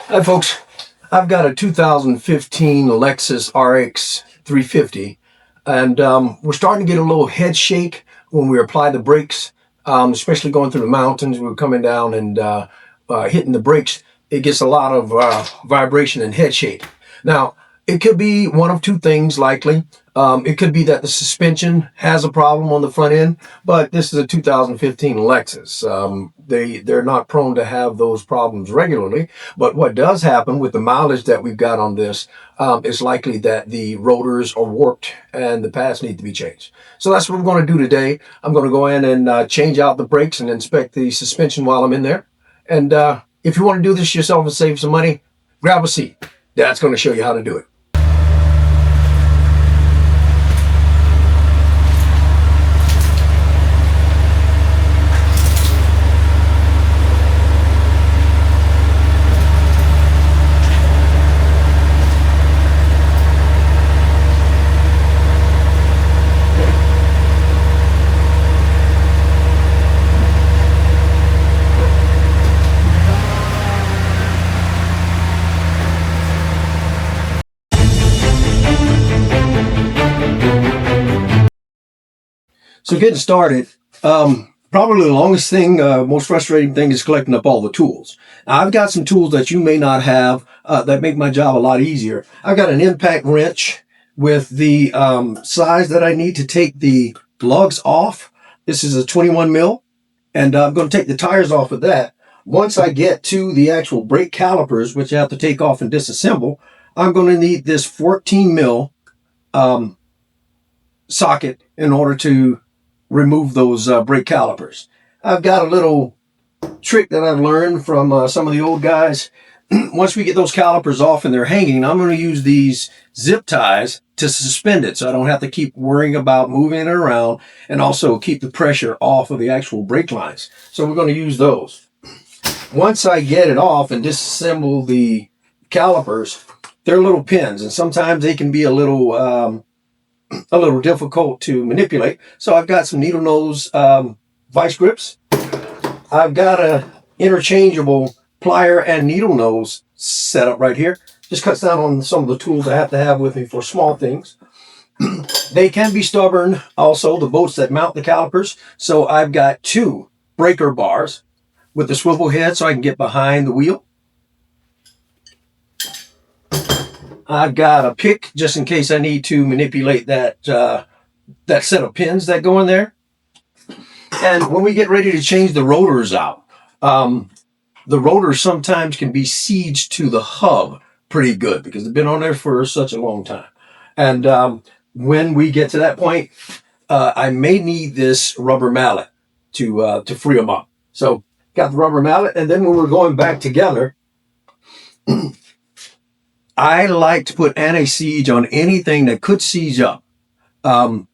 Hi folks, I've got a 2015 Lexus RX 350 and we're starting to get a little head shake when we apply the brakes, especially going through the mountains. We're coming down and hitting the brakes. It gets a lot of vibration and head shake. Now, it could be one of two things likely. It could be that the suspension has a problem on the front end, but this is a 2015 Lexus. They're not prone to have those problems regularly, but what does happen with the mileage that we've got on this is likely that the rotors are warped and the pads need to be changed. So that's what we're going to do today. I'm going to go in and change out the brakes and inspect the suspension while I'm in there. And if you want to do this yourself and save some money, grab a seat. Dad's going to show you how to do it. So getting started, probably the longest thing, most frustrating thing is collecting up all the tools. Now, I've got some tools that you may not have that make my job a lot easier. I've got an impact wrench with the size that I need to take the lugs off. This is a 21 mil, and I'm going to take the tires off of that. Once I get to the actual brake calipers, which I have to take off and disassemble, I'm going to need this 14 mil socket in order to remove those brake calipers. I've got a little trick that I've learned from some of the old guys. Once we get those calipers off and they're hanging, I'm going to use these zip ties to suspend it so I don't have to keep worrying about moving it around, and also keep the pressure off of the actual brake lines. So we're going to use those. Once I get it off and disassemble the calipers, they're little pins, and sometimes they can be a little difficult to manipulate. So I've got some needle nose vice grips. I've got a interchangeable plier and needle nose set up right here. Just cuts down on some of the tools I have to have with me for small things. They can be stubborn also, the bolts that mount the calipers. So I've got two breaker bars with the swivel head so I can get behind the wheel. I've got a pick just in case I need to manipulate that set of pins that go in there. And when we get ready to change the rotors out, the rotors sometimes can be sieged to the hub pretty good because they've been on there for such a long time. And when we get to that point, I may need this rubber mallet to free them up. So got the rubber mallet, and then when we're going back together, I like to put anti-siege on anything that could seize up.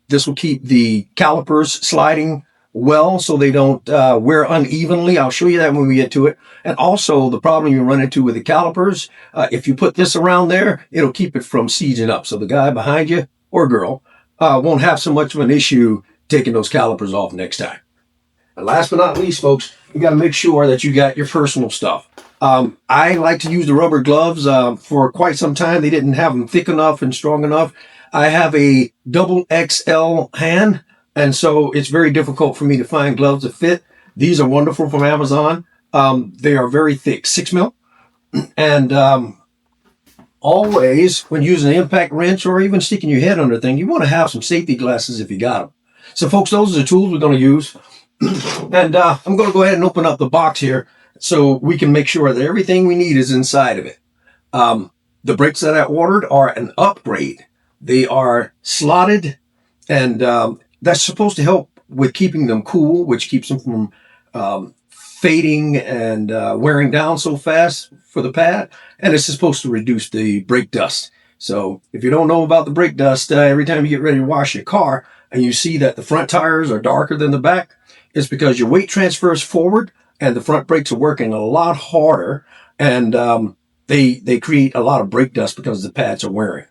This will keep the calipers sliding well so they don't wear unevenly. I'll show you that when we get to it. And also the problem you run into with the calipers, if you put this around there, it'll keep it from sieging up. So the guy behind you, or girl, won't have so much of an issue taking those calipers off next time. And last but not least, folks, you got to make sure that you got your personal stuff. I like to use the rubber gloves. For quite some time, they didn't have them thick enough and strong enough. I have a double XL hand, and so it's very difficult for me to find gloves that fit. These are wonderful from Amazon. They are very thick, 6 mil. And always, when using an impact wrench or even sticking your head under a thing, you want to have some safety glasses if you got them. So, folks, those are the tools we're going to use. And I'm going to go ahead and open up the box here so we can make sure that everything we need is inside of it. The brakes that I ordered are an upgrade. They are slotted, and that's supposed to help with keeping them cool, which keeps them from fading and wearing down so fast for the pad. And it's supposed to reduce the brake dust. So if you don't know about the brake dust, every time you get ready to wash your car and you see that the front tires are darker than the back, it's because your weight transfers forward and the front brakes are working a lot harder, and they create a lot of brake dust because the pads are wearing.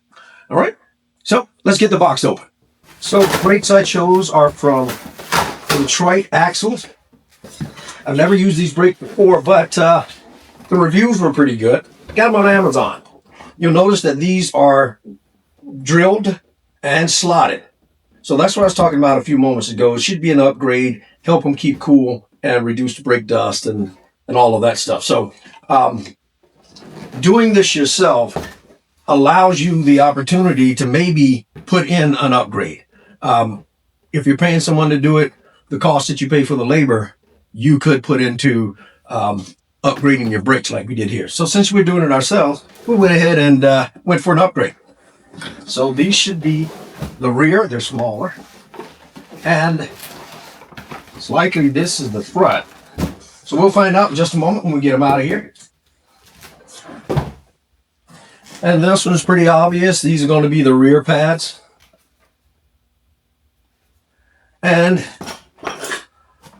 All right, so let's get the box open. So the brakes I chose are from Detroit Axles. I've never used these brakes before, but the reviews were pretty good. Got them on Amazon. You'll notice that these are drilled and slotted. So that's what I was talking about a few moments ago. It should be an upgrade, help them keep cool and reduce the brake dust and all of that stuff. So doing this yourself allows you the opportunity to maybe put in an upgrade. If you're paying someone to do it, the cost that you pay for the labor, you could put into upgrading your brakes like we did here. So since we're doing it ourselves, we went ahead and went for an upgrade. So these should be the rear, they're smaller. And it's likely this is the front. So we'll find out in just a moment when we get them out of here. And this one's pretty obvious. These are going to be the rear pads. And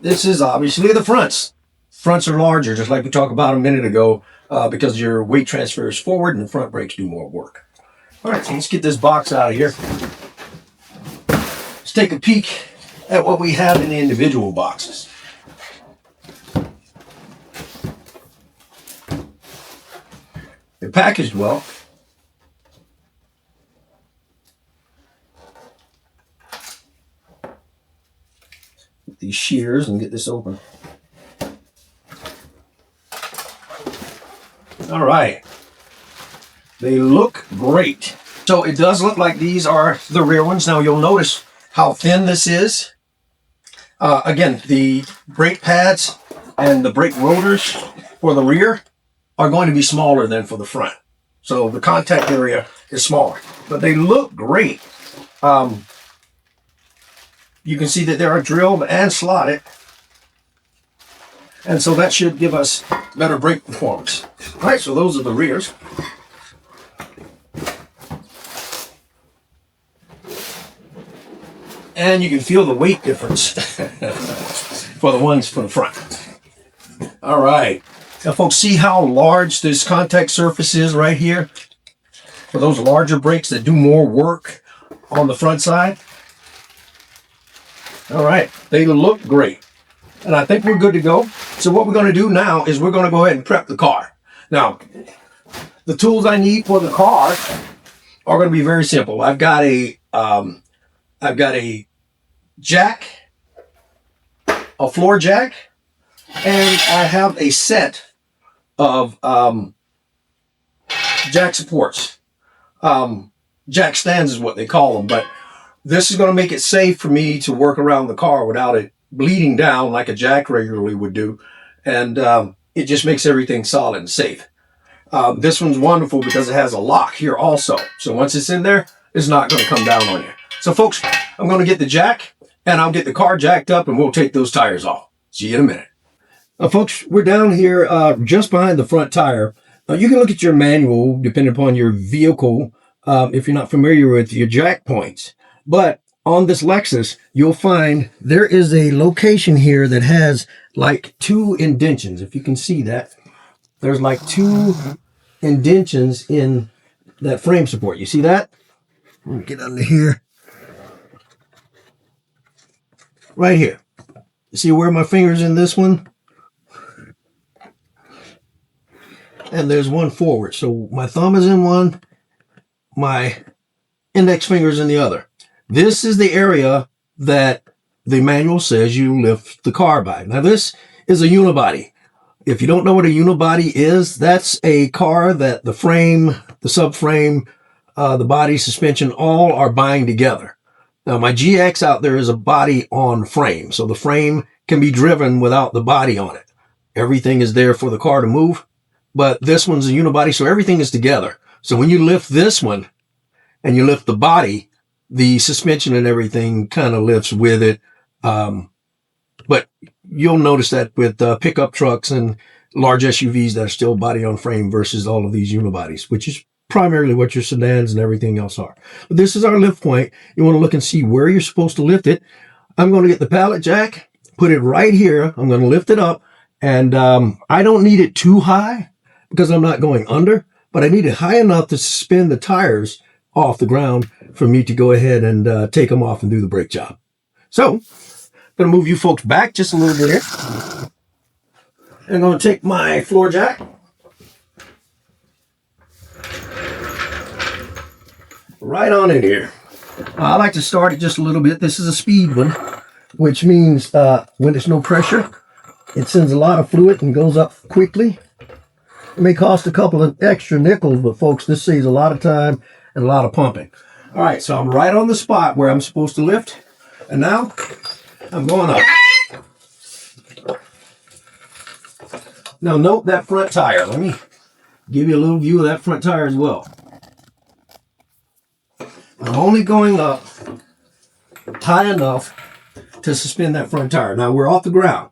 this is obviously the fronts. Fronts are larger, just like we talked about a minute ago, because your weight transfers forward and the front brakes do more work. All right, so let's get this box out of here. Let's take a peek at what we have in the individual boxes. They're packaged well. Get these shears and get this open. All right. They look great. So it does look like these are the rear ones. Now you'll notice how thin this is. Again, the brake pads and the brake rotors for the rear are going to be smaller than for the front. So the contact area is smaller, but they look great. You can see that they are drilled and slotted. And so that should give us better brake performance. All right, so those are the rears. And you can feel the weight difference for the ones for the front. All right. Now, folks, see how large this contact surface is right here? For those larger brakes that do more work on the front side. All right. They look great. And I think we're good to go. So what we're going to do now is we're going to go ahead and prep the car. Now, the tools I need for the car are going to be very simple. I've got a jack, a floor jack, and I have a set of jack supports. Jack stands is what they call them, but this is going to make it safe for me to work around the car without it bleeding down like a jack regularly would do. And it just makes everything solid and safe. This one's wonderful because it has a lock here also. So once it's in there, it's not going to come down on you. So folks, I'm going to get the jack and I'll get the car jacked up and we'll take those tires off. See you in a minute. Folks, we're down here just behind the front tire. You can look at your manual depending upon your vehicle if you're not familiar with your jack points. But on this Lexus, you'll find there is a location here that has like 2 indentions. If you can see that, there's like 2 indentions in that frame support. You see that? Let me get under here. Right here. You see where my finger's in this one? And there's one forward. So my thumb is in one, my index finger's in the other. This is the area that the manual says you lift the car by. Now this is a unibody. If you don't know what a unibody is, that's a car that the frame, the subframe, the body, suspension, all are buying together. Now my GX out there is a body on frame. So the frame can be driven without the body on it. Everything is there for the car to move. But this one's a unibody, so everything is together. So when you lift this one and you lift the body, the suspension and everything kind of lifts with it. But you'll notice that with pickup trucks and large SUVs that are still body on frame versus all of these unibodies, which is primarily what your sedans and everything else are. But this is our lift point. You want to look and see where you're supposed to lift it. I'm going to get the pallet jack, put it right here. I'm going to lift it up. And I don't need it too high because I'm not going under, but I need it high enough to suspend the tires off the ground for me to go ahead and take them off and do the brake job. So I'm going to move you folks back just a little bit here. I'm going to take my floor jack. right on in here. I like to start it just a little bit. This is a speed one, which means when there's no pressure, it sends a lot of fluid and goes up quickly. It may cost a couple of extra nickels, but folks, this saves a lot of time and a lot of pumping. All right, so I'm right on the spot where I'm supposed to lift. And now I'm going up. Now note that front tire. Let me give you a little view of that front tire as well. I'm only going up high enough to suspend that front tire. Now we're off the ground,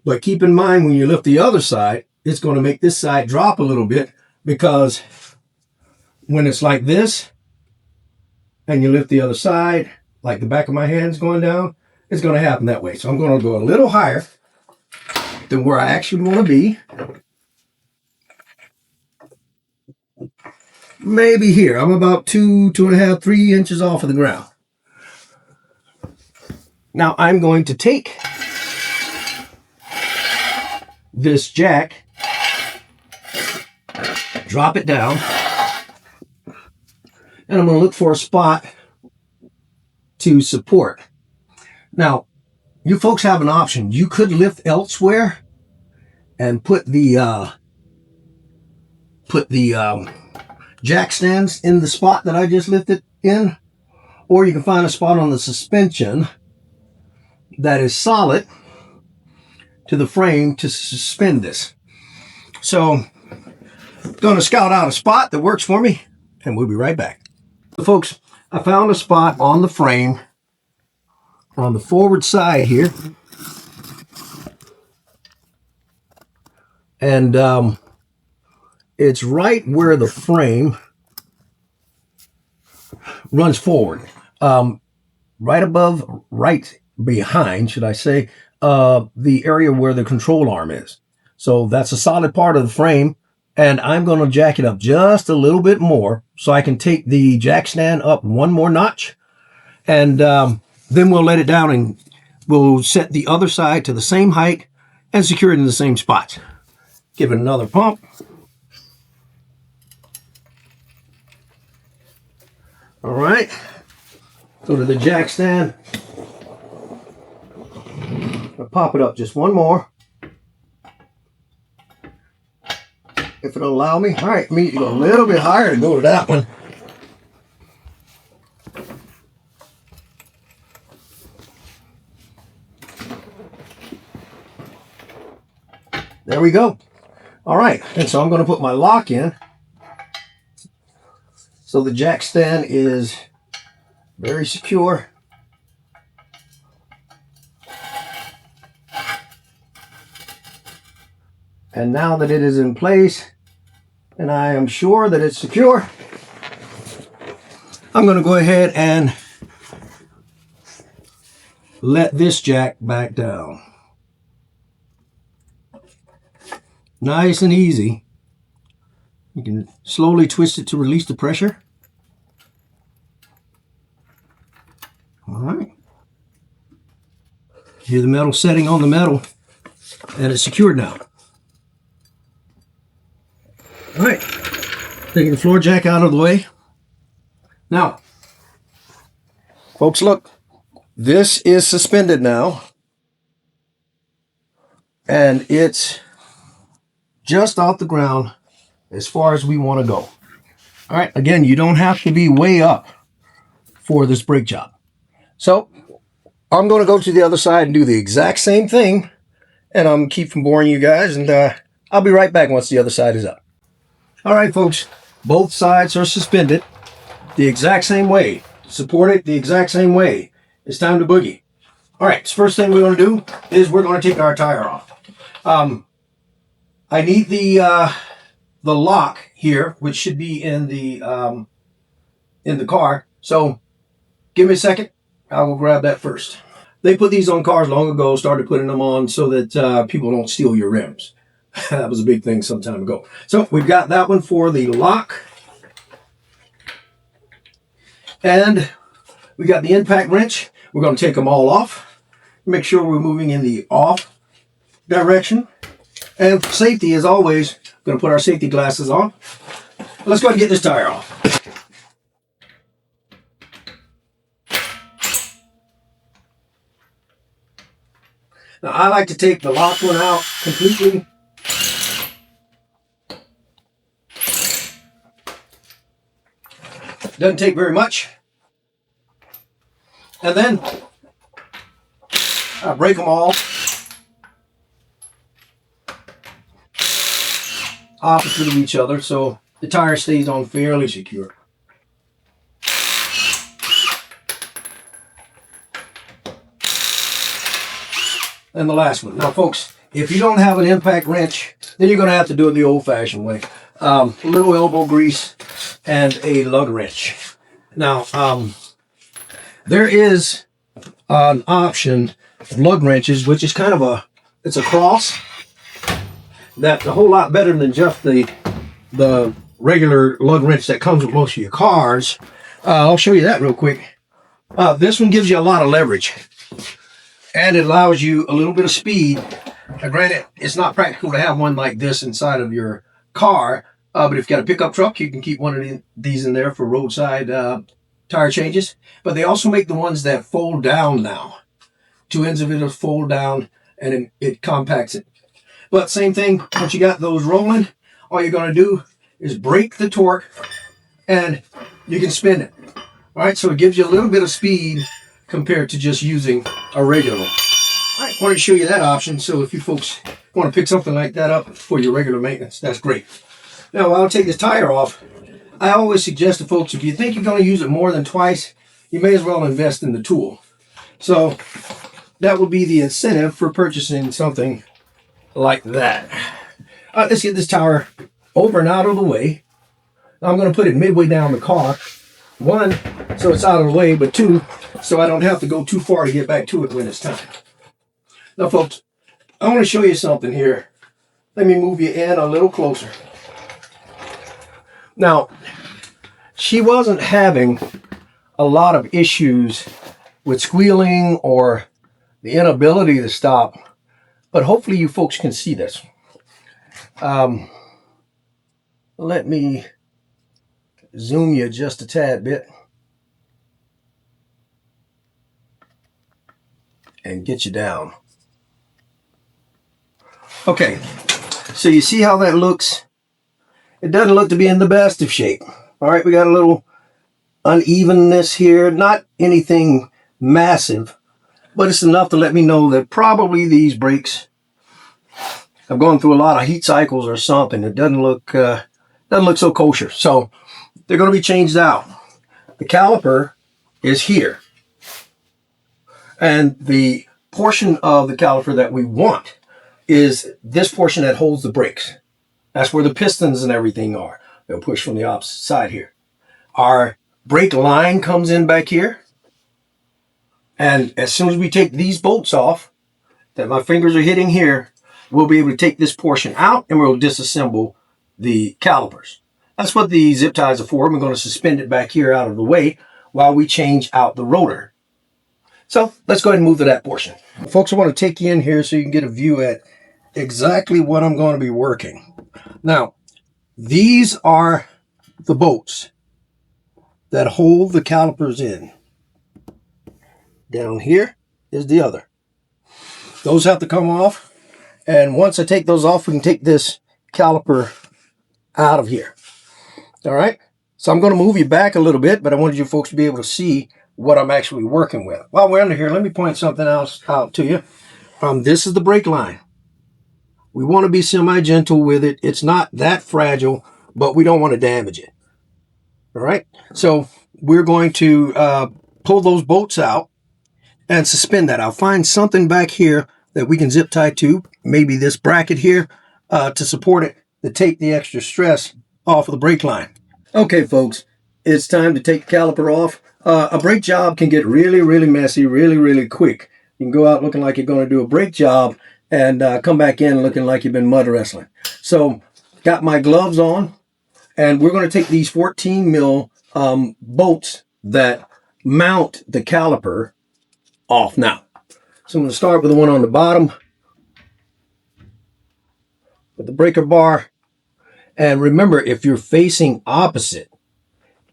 but keep in mind when you lift the other side, it's going to make this side drop a little bit, because when it's like this and you lift the other side, like the back of my hand's going down, it's going to happen that way. So I'm going to go a little higher than where I actually want to be. Maybe here. I'm about 2.5, 3 inches off of the ground. Now I'm going to take this jack, drop it down, and I'm going to look for a spot to support. Now, you folks have an option. You could lift elsewhere and put the jack stands in the spot that I just lifted in, or you can find a spot on the suspension that is solid to the frame to suspend this. So I'm going to scout out a spot that works for me, and we'll be right back. So folks, I found a spot on the frame on the forward side here, and it's right where the frame runs forward, right behind, should I say, the area where the control arm is. So that's a solid part of the frame, and I'm going to jack it up just a little bit more so I can take the jack stand up one more notch, and then we'll let it down and we'll set the other side to the same height and secure it in the same spots. Give it another pump. All right, go to the jack stand. I'll pop it up just one more, if it'll allow me. All right, me to go a little bit higher to go to that one. There we go. All right, and so I'm going to put my lock in. So the jack stand is very secure. And now that it is in place, and I am sure that it's secure, I'm going to go ahead and let this jack back down. Nice and easy. You can slowly twist it to release the pressure. All right. Hear the metal setting on the metal, and it's secured now. All right. Taking the floor jack out of the way. Now, folks, look. This is suspended now, and it's just off the ground as far as we want to go. All right, again, you don't have to be way up for this brake job. So I'm going to go to the other side and do the exact same thing, and I'm going to keep from boring you guys, and I'll be right back once the other side is up. All right, folks, both sides are suspended the exact same way. Support it the exact same way. It's time to boogie. All right, so first thing we're going to do is we're going to take our tire off. I need the lock here, which should be in the car. So give me a second. I will grab that first. They put these on cars long ago, started putting them on so that people don't steal your rims. That was a big thing some time ago. So we've got that one for the lock. And we got the impact wrench. We're going to take them all off. Make sure we're moving in the off direction. And for safety, as always, we're going to put our safety glasses on. Let's go ahead and get this tire off. Now, I like to take the locked one out completely. Doesn't take very much. And then I break them all opposite of each other so the tire stays on fairly secure. And the last one. Now, folks, if you don't have an impact wrench, then you're going to have to do it the old-fashioned way. A little elbow grease and a lug wrench. Now, there is an option of lug wrenches, which is kind of it's a cross. That's a whole lot better than just the regular lug wrench that comes with most of your cars. I'll show you that real quick. This one gives you a lot of leverage. And it allows you a little bit of speed. Now, granted, it's not practical to have one like this inside of your car, but if you've got a pickup truck, you can keep one of these in there for roadside tire changes. But they also make the ones that fold down now. Two ends of it will fold down, and it compacts it. But same thing, once you got those rolling, all you're going to do is break the torque, and you can spin it. All right, so it gives you a little bit of speed compared to just using a regular one. All right, I wanted to show you that option, so if you folks want to pick something like that up for your regular maintenance, that's great. Now, while I'll take this tire off, I always suggest to folks, if you think you're going to use it more than twice, you may as well invest in the tool. So that would be the incentive for purchasing something like that. Let's get this tire over and out of the way. I'm going to put it midway down the car. One, so it's out of the way, but two, so I don't have to go too far to get back to it when it's time. Now, folks, I want to show you something here. Let me move you in a little closer. Now, she wasn't having a lot of issues with squealing or the inability to stop, but hopefully you folks can see this. Let me zoom you just a tad bit and get you down. Okay, so you see how that looks? It doesn't look to be in the best of shape. All right, we got a little unevenness here, not anything massive, but it's enough to let me know that probably these brakes have gone through a lot of heat cycles or something. It doesn't look so kosher. So they're going to be changed out. The caliper is here. And the portion of the caliper that we want is this portion that holds the brakes. That's where the pistons and everything are. They'll push from the opposite side here. Our brake line comes in back here. And as soon as we take these bolts off, that my fingers are hitting here, we'll be able to take this portion out and we'll disassemble the calipers. That's what the zip ties are for. We're going to suspend it back here out of the way while we change out the rotor. So let's go ahead and move to that portion. Folks, I want to take you in here so you can get a view at exactly what I'm going to be working. Now, these are the bolts that hold the calipers in. Down here is the other. Those have to come off. And once I take those off, we can take this caliper out of here. All right. So I'm going to move you back a little bit, but I wanted you folks to be able to see what I'm actually working with. While we're under here, let me point something else out to you. This is the brake line. We want to be semi-gentle with it. It's not that fragile, but we don't want to damage it. All right. So we're going to pull those bolts out and suspend that. I'll find something back here that we can zip tie to, maybe this bracket here to support it, to take the extra stress off of the brake line. Okay, folks, it's time to take the caliper off. A brake job can get really, really messy, really, really quick. You can go out looking like you're going to do a brake job and come back in looking like you've been mud wrestling. So, got my gloves on, and we're going to take these 14 mil bolts that mount the caliper off now. So I'm going to start with the one on the bottom with the breaker bar. And remember, if you're facing opposite,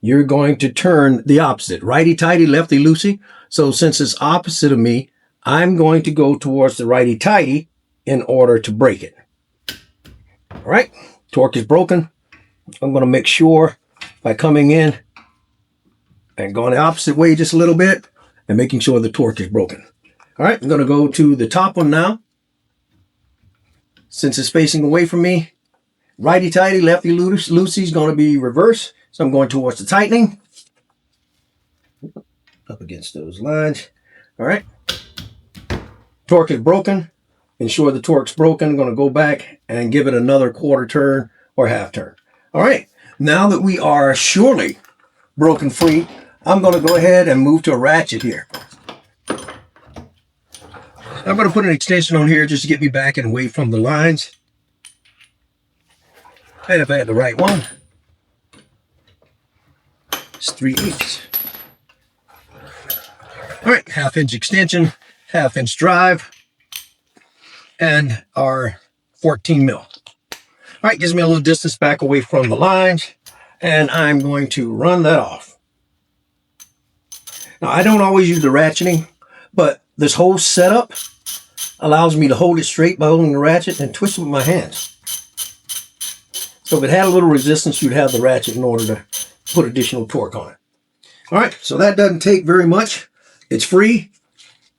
you're going to turn the opposite. Righty-tighty, lefty-loosey. So since it's opposite of me, I'm going to go towards the righty-tighty in order to break it. All right, torque is broken. I'm going to make sure by coming in and going the opposite way just a little bit and making sure the torque is broken. All right, I'm going to go to the top one now. Since it's facing away from me, righty-tighty, lefty-loosey is going to be reverse. So I'm going towards the tightening. Up against those lines. All right. Torque is broken. Ensure the torque's broken. I'm going to go back and give it another quarter turn or half turn. All right. Now that we are surely broken free, I'm going to go ahead and move to a ratchet here. I'm going to put an extension on here just to get me back and away from the lines. And if I had the right one, it's 3/8. All right, 1/2 inch extension, 1/2 inch drive, and our 14 mil. All right, gives me a little distance back away from the lines, and I'm going to run that off. Now, I don't always use the ratcheting, but this whole setup allows me to hold it straight by holding the ratchet and twist it with my hands. So if it had a little resistance, you'd have the ratchet in order to put additional torque on it. All right, so that doesn't take very much. It's free.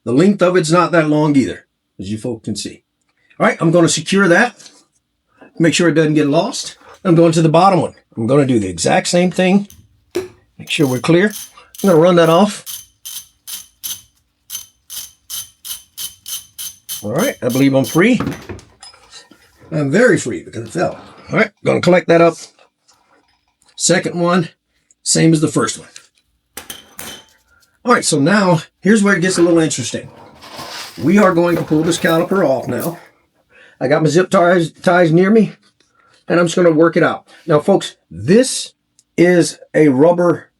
The length of it's not that long either, as you folks can see. All right, I'm going to secure that. Make sure it doesn't get lost. I'm going to the bottom one. I'm going to do the exact same thing. Make sure we're clear. I'm going to run that off. All right, I believe I'm free. I'm very free because it fell. All right, going to collect that up. Second one, same as the first one. All right, so now here's where it gets a little interesting. We are going to pull this caliper off now. I got my zip ties near me, and I'm just going to work it out. Now, folks, this is a rubber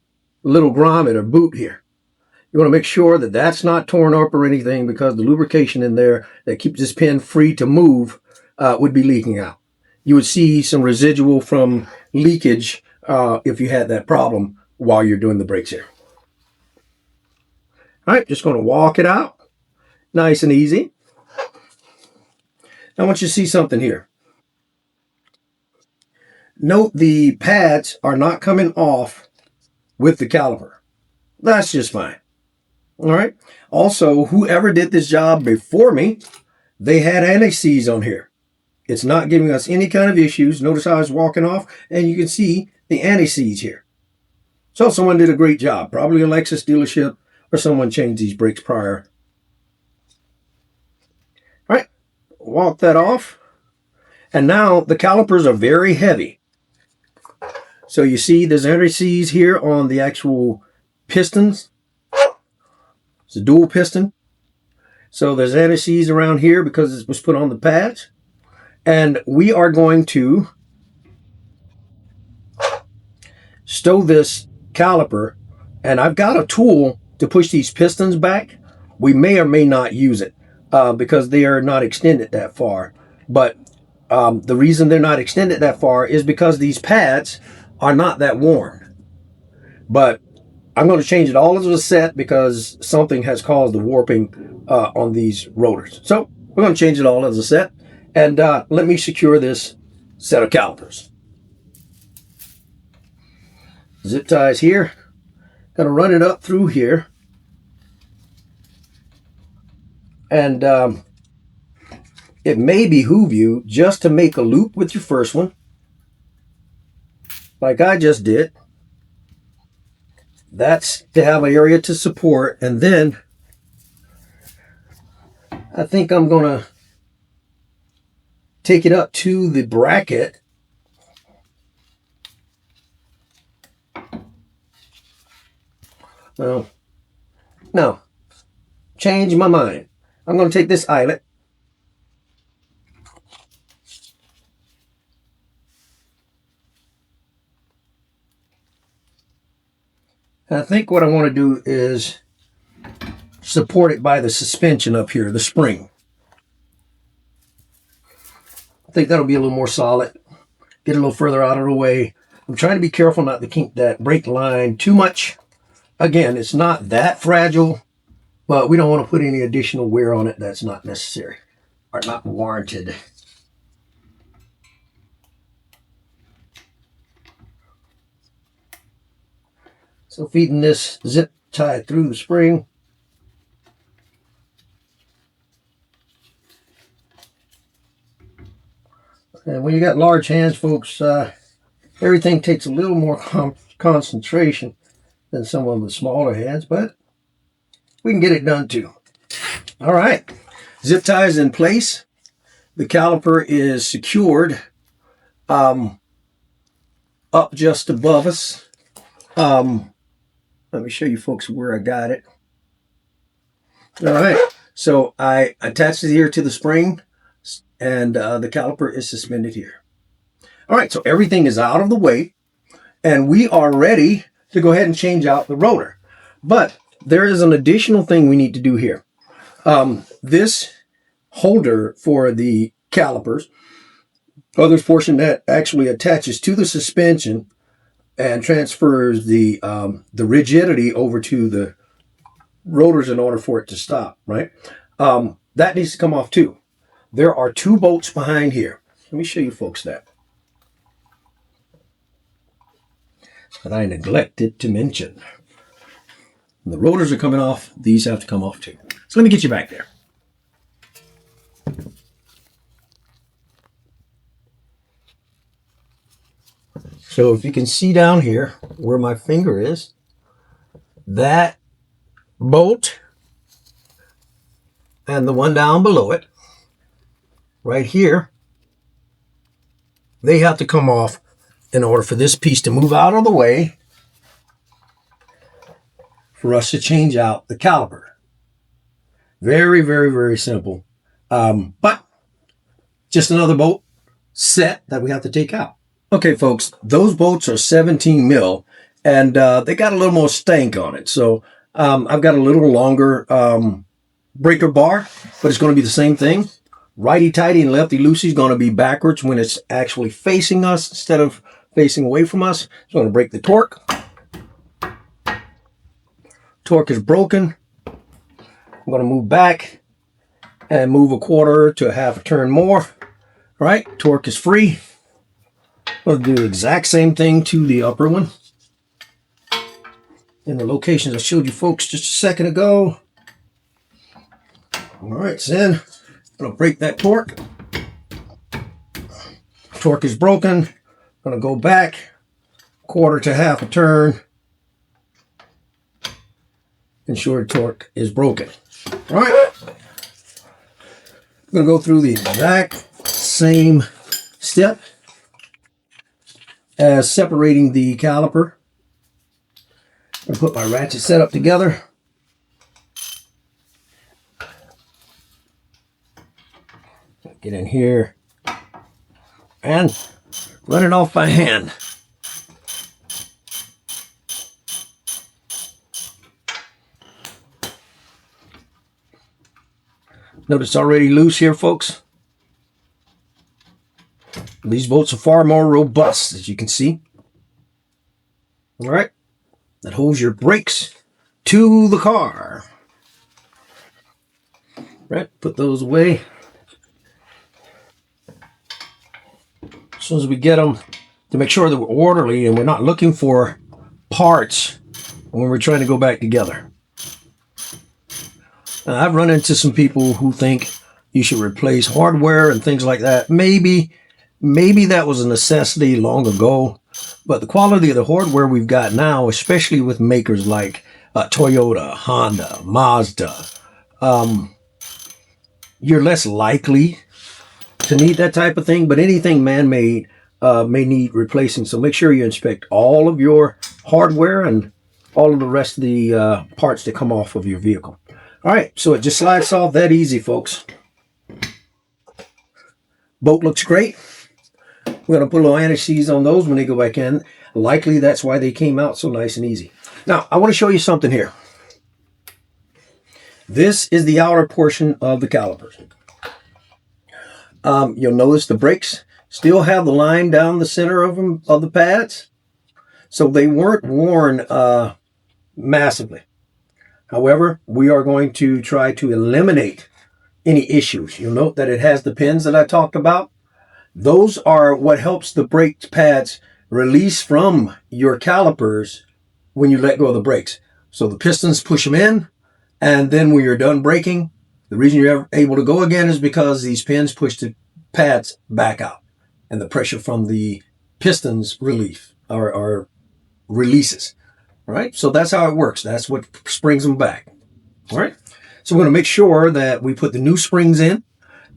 little grommet or boot here. You want to make sure that that's not torn up or anything because the lubrication in there that keeps this pin free to move would be leaking out. You would see some residual from leakage if you had that problem while you're doing the brakes here. All right, just going to walk it out. Nice and easy. Now I want you to see something here. Note the pads are not coming off with the caliper. That's just fine. All right. Also, whoever did this job before me, they had anti-seize on here. It's not giving us any kind of issues. Notice how it's walking off, and you can see the anti-seize here. So someone did a great job. Probably a Lexus dealership or someone changed these brakes prior. All right. Walk that off. And now the calipers are very heavy. So you see there's anti-seize here on the actual pistons. It's a dual piston. So there's anti-seize around here because it was put on the pads. And we are going to stow this caliper. And I've got a tool to push these pistons back. We may or may not use it because they are not extended that far. But the reason they're not extended that far is because these pads are not that worn. But I'm going to change it all as a set because something has caused the warping on these rotors. So we're going to change it all as a set. And let me secure this set of calipers. Zip ties here. Going to run it up through here. And it may behoove you just to make a loop with your first one, like I just did. That's to have an area to support. And then I think I'm going to take it up to the bracket. Well, no, change my mind. I'm going to take this eyelet. I think what I want to do is support it by the suspension up here, the spring. I think that'll be a little more solid. Get a little further out of the way. I'm trying to be careful not to kink that brake line too much. Again, it's not that fragile. but we don't want to put any additional wear on it that's not necessary or not warranted. So feeding this zip tie through the spring. And when you got large hands, folks, everything takes a little more concentration than some of the smaller hands, but we can get it done too. All right, zip tie is in place. The caliper is secured up just above us. Let me show you folks where I got it. All right, so I attached it here to the spring, and the caliper is suspended here. All right, so everything is out of the way, and we are ready to go ahead and change out the rotor. But there is an additional thing we need to do here. This holder for the calipers, or this portion that actually attaches to the suspension and transfers the rigidity over to the rotors in order for it to stop, right? That needs to come off too. There are 2 bolts behind here. Let me show you folks that. That I neglected to mention. When the rotors are coming off, these have to come off too. So let me get you back there. So if you can see down here where my finger is, that bolt and the one down below it, right here, they have to come off in order for this piece to move out of the way for us to change out the caliper. Very, very, very simple. But just another bolt set that we have to take out. Okay, folks, those bolts are 17 mil, and they got a little more stank on it. So I've got a little longer breaker bar, but it's going to be the same thing. Righty-tighty and lefty-loosey is going to be backwards when it's actually facing us instead of facing away from us. It's going to break the torque. Torque is broken. I'm going to move back and move a quarter to a half a turn more. All right, torque is free. We'll do the exact same thing to the upper one. In the locations I showed you folks just a second ago. All right, so then I'm going to break that torque. Torque is broken. I'm going to go back quarter to half a turn. Ensure torque is broken. All right. I'm going to go through the exact same step as separating the caliper. I'm going to put my ratchet setup together. Get in here and run it off by hand. Notice it's already loose here, folks. These bolts are far more robust, as you can see. All right, that holds your brakes to the car. Right, put those away. As soon as we get them, to make sure that we're orderly and we're not looking for parts when we're trying to go back together. Now, I've run into some people who think you should replace hardware and things like that. Maybe that was a necessity long ago, but the quality of the hardware we've got now, especially with makers like Toyota, Honda, Mazda, you're less likely to need that type of thing, but anything man-made may need replacing. So make sure you inspect all of your hardware and all of the rest of the parts that come off of your vehicle. All right, so it just slides off that easy, folks. Boat looks great. We're going to put a little anti-seize on those when they go back in. Likely that's why they came out so nice and easy. Now, I want to show you something here. This is the outer portion of the calipers. You'll notice the brakes still have the line down the center of them, of the pads. So they weren't worn massively. However, we are going to try to eliminate any issues. You'll note that it has the pins that I talked about. Those are what helps the brake pads release from your calipers when you let go of the brakes. So the pistons push them in, and then when you're done braking, the reason you're able to go again is because these pins push the pads back out, and the pressure from the pistons or releases. All right, so that's how it works. That's what springs them back. All right, so we're going to make sure that we put the new springs in.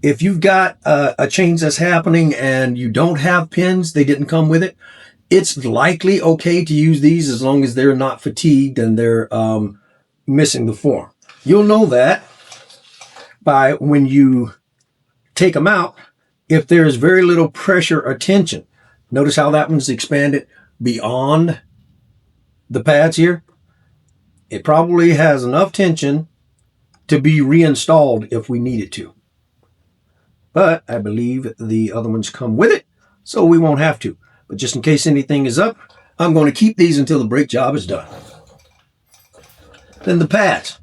If you've got a change that's happening and you don't have pins, they didn't come with it, it's likely okay to use these as long as they're not fatigued and they're missing the form. You'll know that by when you take them out, if there's very little pressure or tension. Notice how that one's expanded beyond the pads here. It probably has enough tension to be reinstalled if we need it to. But I believe the other ones come with it, so we won't have to. But just in case anything is up, I'm going to keep these until the brake job is done. Then the pads.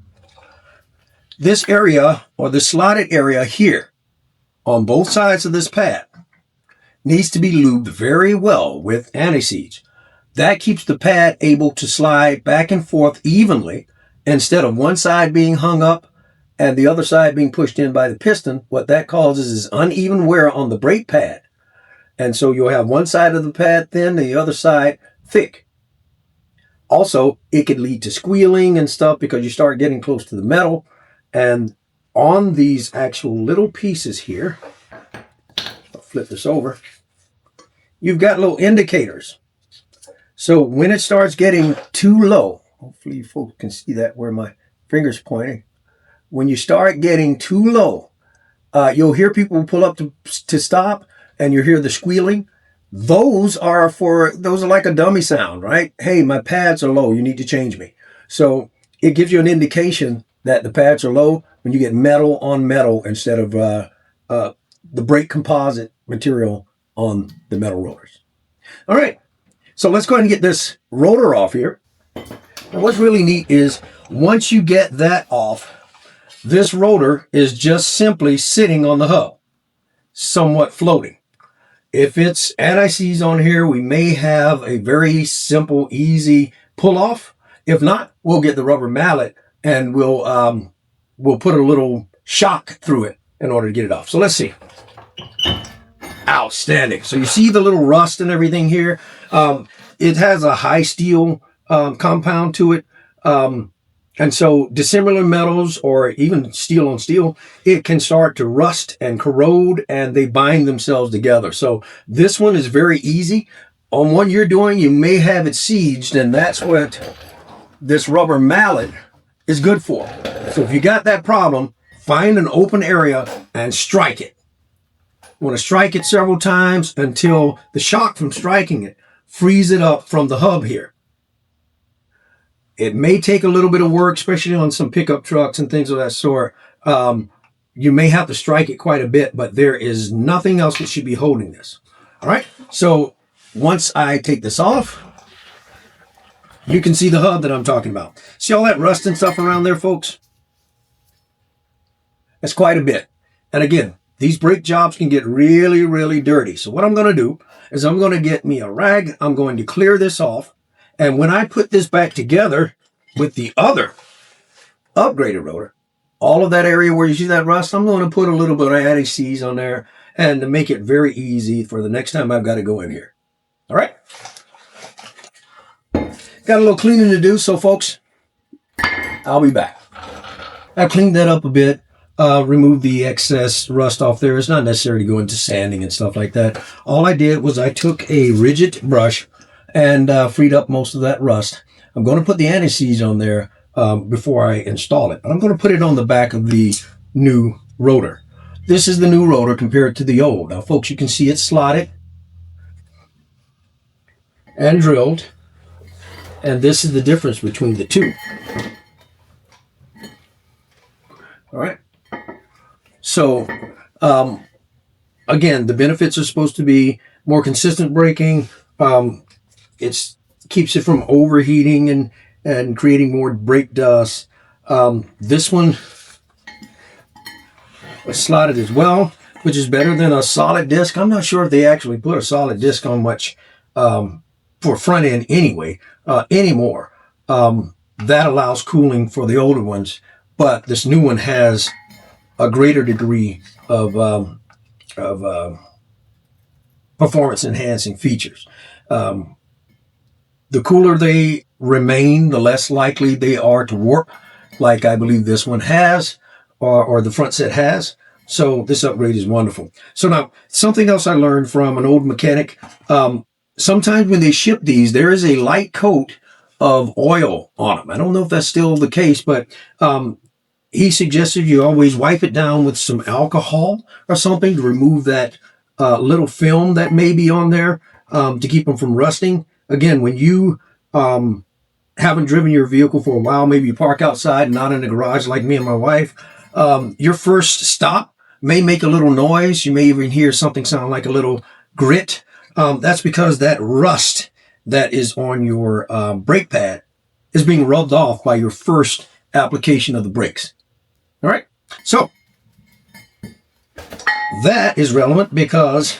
This area, or the slotted area here, on both sides of this pad, needs to be lubed very well with anti-seize. That keeps the pad able to slide back and forth evenly, instead of one side being hung up and the other side being pushed in by the piston. What that causes is uneven wear on the brake pad. And so you'll have one side of the pad thin and the other side thick. Also, it could lead to squealing and stuff because you start getting close to the metal. And on these actual little pieces here, I'll flip this over, you've got little indicators. So when it starts getting too low, hopefully you folks can see that where my finger's pointing. When you start getting too low, you'll hear people pull up to stop, and you hear the squealing. Those are like a dummy sound, right? Hey, my pads are low. You need to change me. So it gives you an indication that the pads are low when you get metal on metal instead of the brake composite material on the metal rotors. All right, so let's go ahead and get this rotor off here. And what's really neat is once you get that off, this rotor is just simply sitting on the hub, somewhat floating. If it's anti-seize on here, we may have a very simple, easy pull-off. If not, we'll get the rubber mallet and we'll put a little shock through it in order to get it off. So let's see. Outstanding. So you see the little rust and everything here. It has a high steel compound to it. And so dissimilar metals or even steel on steel, it can start to rust and corrode and they bind themselves together. So this one is very easy. On one you're doing, you may have it seized, and that's what this rubber mallet is good for. So if you got that problem, find an open area and strike it. You want to strike it several times until the shock from striking it frees it up from the hub here. It may take a little bit of work, especially on some pickup trucks and things of that sort. You may have to strike it quite a bit, but there is nothing else that should be holding this. All right, so once I take this off, you can see the hub that I'm talking about. See all that rust and stuff around there, folks? That's quite a bit. And again, these brake jobs can get really, really dirty. So what I'm going to do is I'm going to get me a rag. I'm going to clear this off. And when I put this back together with the other upgraded rotor, all of that area where you see that rust, I'm going to put a little bit of anti-seize on there and to make it very easy for the next time I've got to go in here. All right? Got a little cleaning to do, so folks, I'll be back. I cleaned that up a bit, removed the excess rust off there. It's not necessary to go into sanding and stuff like that. All I did was I took a rigid brush and freed up most of that rust. I'm going to put the anti-seize on there before I install it. But I'm going to put it on the back of the new rotor. This is the new rotor compared to the old. Now, folks, you can see it's slotted and drilled. And this is the difference between the two. All right. So, again, the benefits are supposed to be more consistent braking. It keeps it from overheating and creating more brake dust. This one was slotted as well, which is better than a solid disc. I'm not sure if they actually put a solid disc on much for front end anyway anymore. That allows cooling for the older ones, but this new one has a greater degree of performance enhancing features. The cooler they remain, the less likely they are to warp, like I believe this one has, or the front set has. So this upgrade is wonderful. So now, something else I learned from an old mechanic, sometimes when they ship these, there is a light coat of oil on them. I don't know if that's still the case, but he suggested you always wipe it down with some alcohol or something to remove that little film that may be on there to keep them from rusting. Again, when you haven't driven your vehicle for a while, maybe you park outside, not in the garage like me and my wife, your first stop may make a little noise. You may even hear something sound like a little grit. That's because that rust that is on your brake pad is being rubbed off by your first application of the brakes. All right, so that is relevant because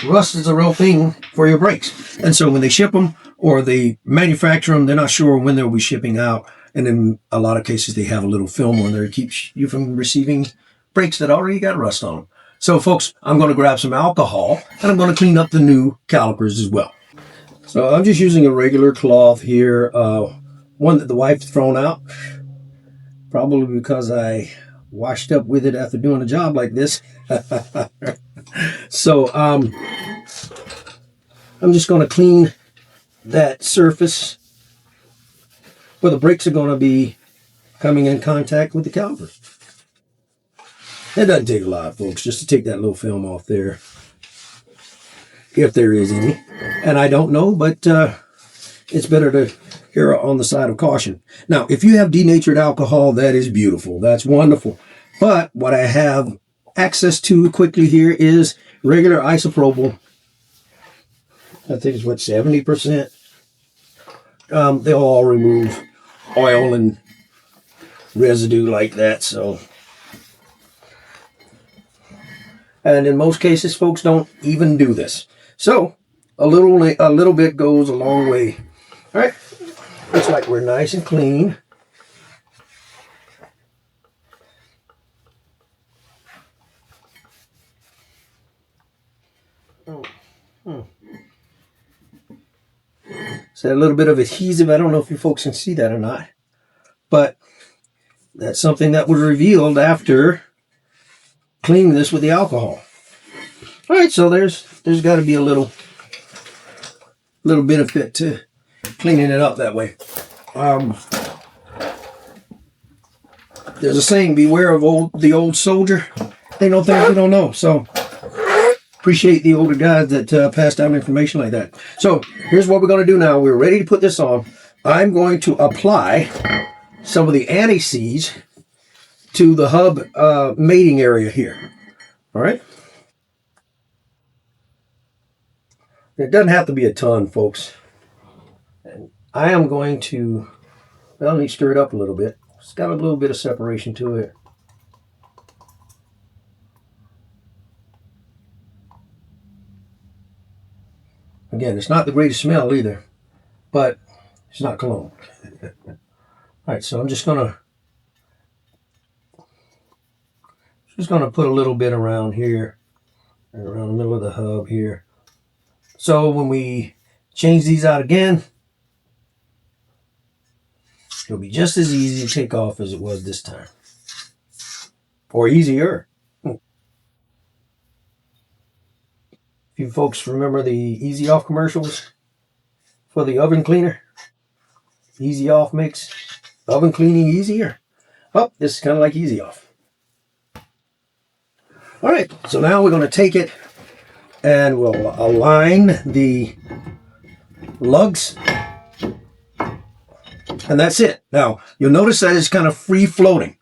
rust is a real thing for your brakes. And so when they ship them or they manufacture them, they're not sure when they'll be shipping out. And in a lot of cases, they have a little film on there to keep you from receiving brakes that already got rust on them. So folks, I'm going to grab some alcohol and I'm going to clean up the new calipers as well. So I'm just using a regular cloth here, one that the wife's thrown out, probably because I washed up with it after doing a job like this. So I'm just going to clean that surface where the brakes are going to be coming in contact with the caliper. It doesn't take a lot, folks, just to take that little film off there, if there is any. And I don't know, but it's better to err on the side of caution. Now, if you have denatured alcohol, that is beautiful. That's wonderful. But what I have access to quickly here is regular isopropyl. I think it's what, 70%. They'll all remove oil and residue like that. So, and in most cases, folks don't even do this. So a little bit goes a long way. All right, looks like we're nice and clean. So a little bit of adhesive. I don't know if you folks can see that or not, but that's something that was revealed after cleaning this with the alcohol. All right, so there's got to be a little benefit to cleaning it up that way. There's a saying: "Beware of the old soldier. They know things we don't know." So appreciate the older guys that pass down information like that. So here's what we're going to do now. We're ready to put this on. I'm going to apply some of the anti-seize to the hub mating area here. All right. It doesn't have to be a ton, folks. And I am going to, well, let me stir it up a little bit. It's got a little bit of separation to it. Again, it's not the greatest smell either, but it's not cologne. All right, so I'm just gonna put a little bit around here, around the middle of the hub here. So when we change these out again, it'll be just as easy to take off as it was this time, or easier. If you folks remember the Easy Off commercials for the oven cleaner, Easy Off makes oven cleaning easier. Oh, this is kind of like Easy Off. All right, so now we're going to take it and we'll align the lugs. And that's it. Now, you'll notice that it's kind of free floating.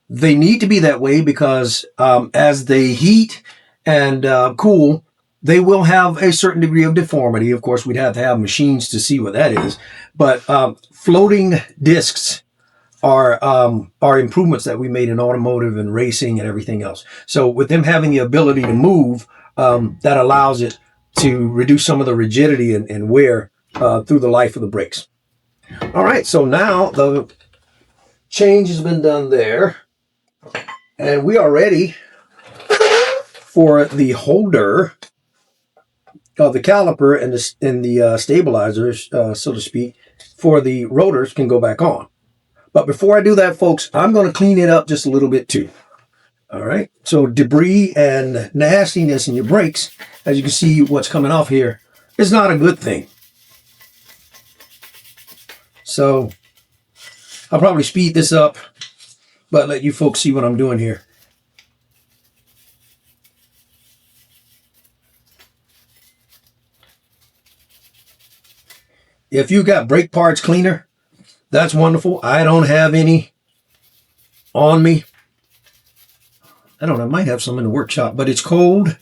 They need to be that way because as they heat and cool, They will have a certain degree of deformity. Of course, we'd have to have machines to see what that is. But floating discs are improvements that we made in automotive and racing and everything else. So with them having the ability to move, that allows it to reduce some of the rigidity and wear through the life of the brakes. All right, so now the change has been done there, and we are ready for the holder of the caliper and the stabilizers, so to speak, for the rotors can go back on. But before I do that, folks, I'm going to clean it up just a little bit too. All right. So debris and nastiness in your brakes, as you can see what's coming off here, is not a good thing. So I'll probably speed this up, but let you folks see what I'm doing here. If you got brake parts cleaner, that's wonderful. I don't have any on me. I don't know, I might have some in the workshop, but it's cold.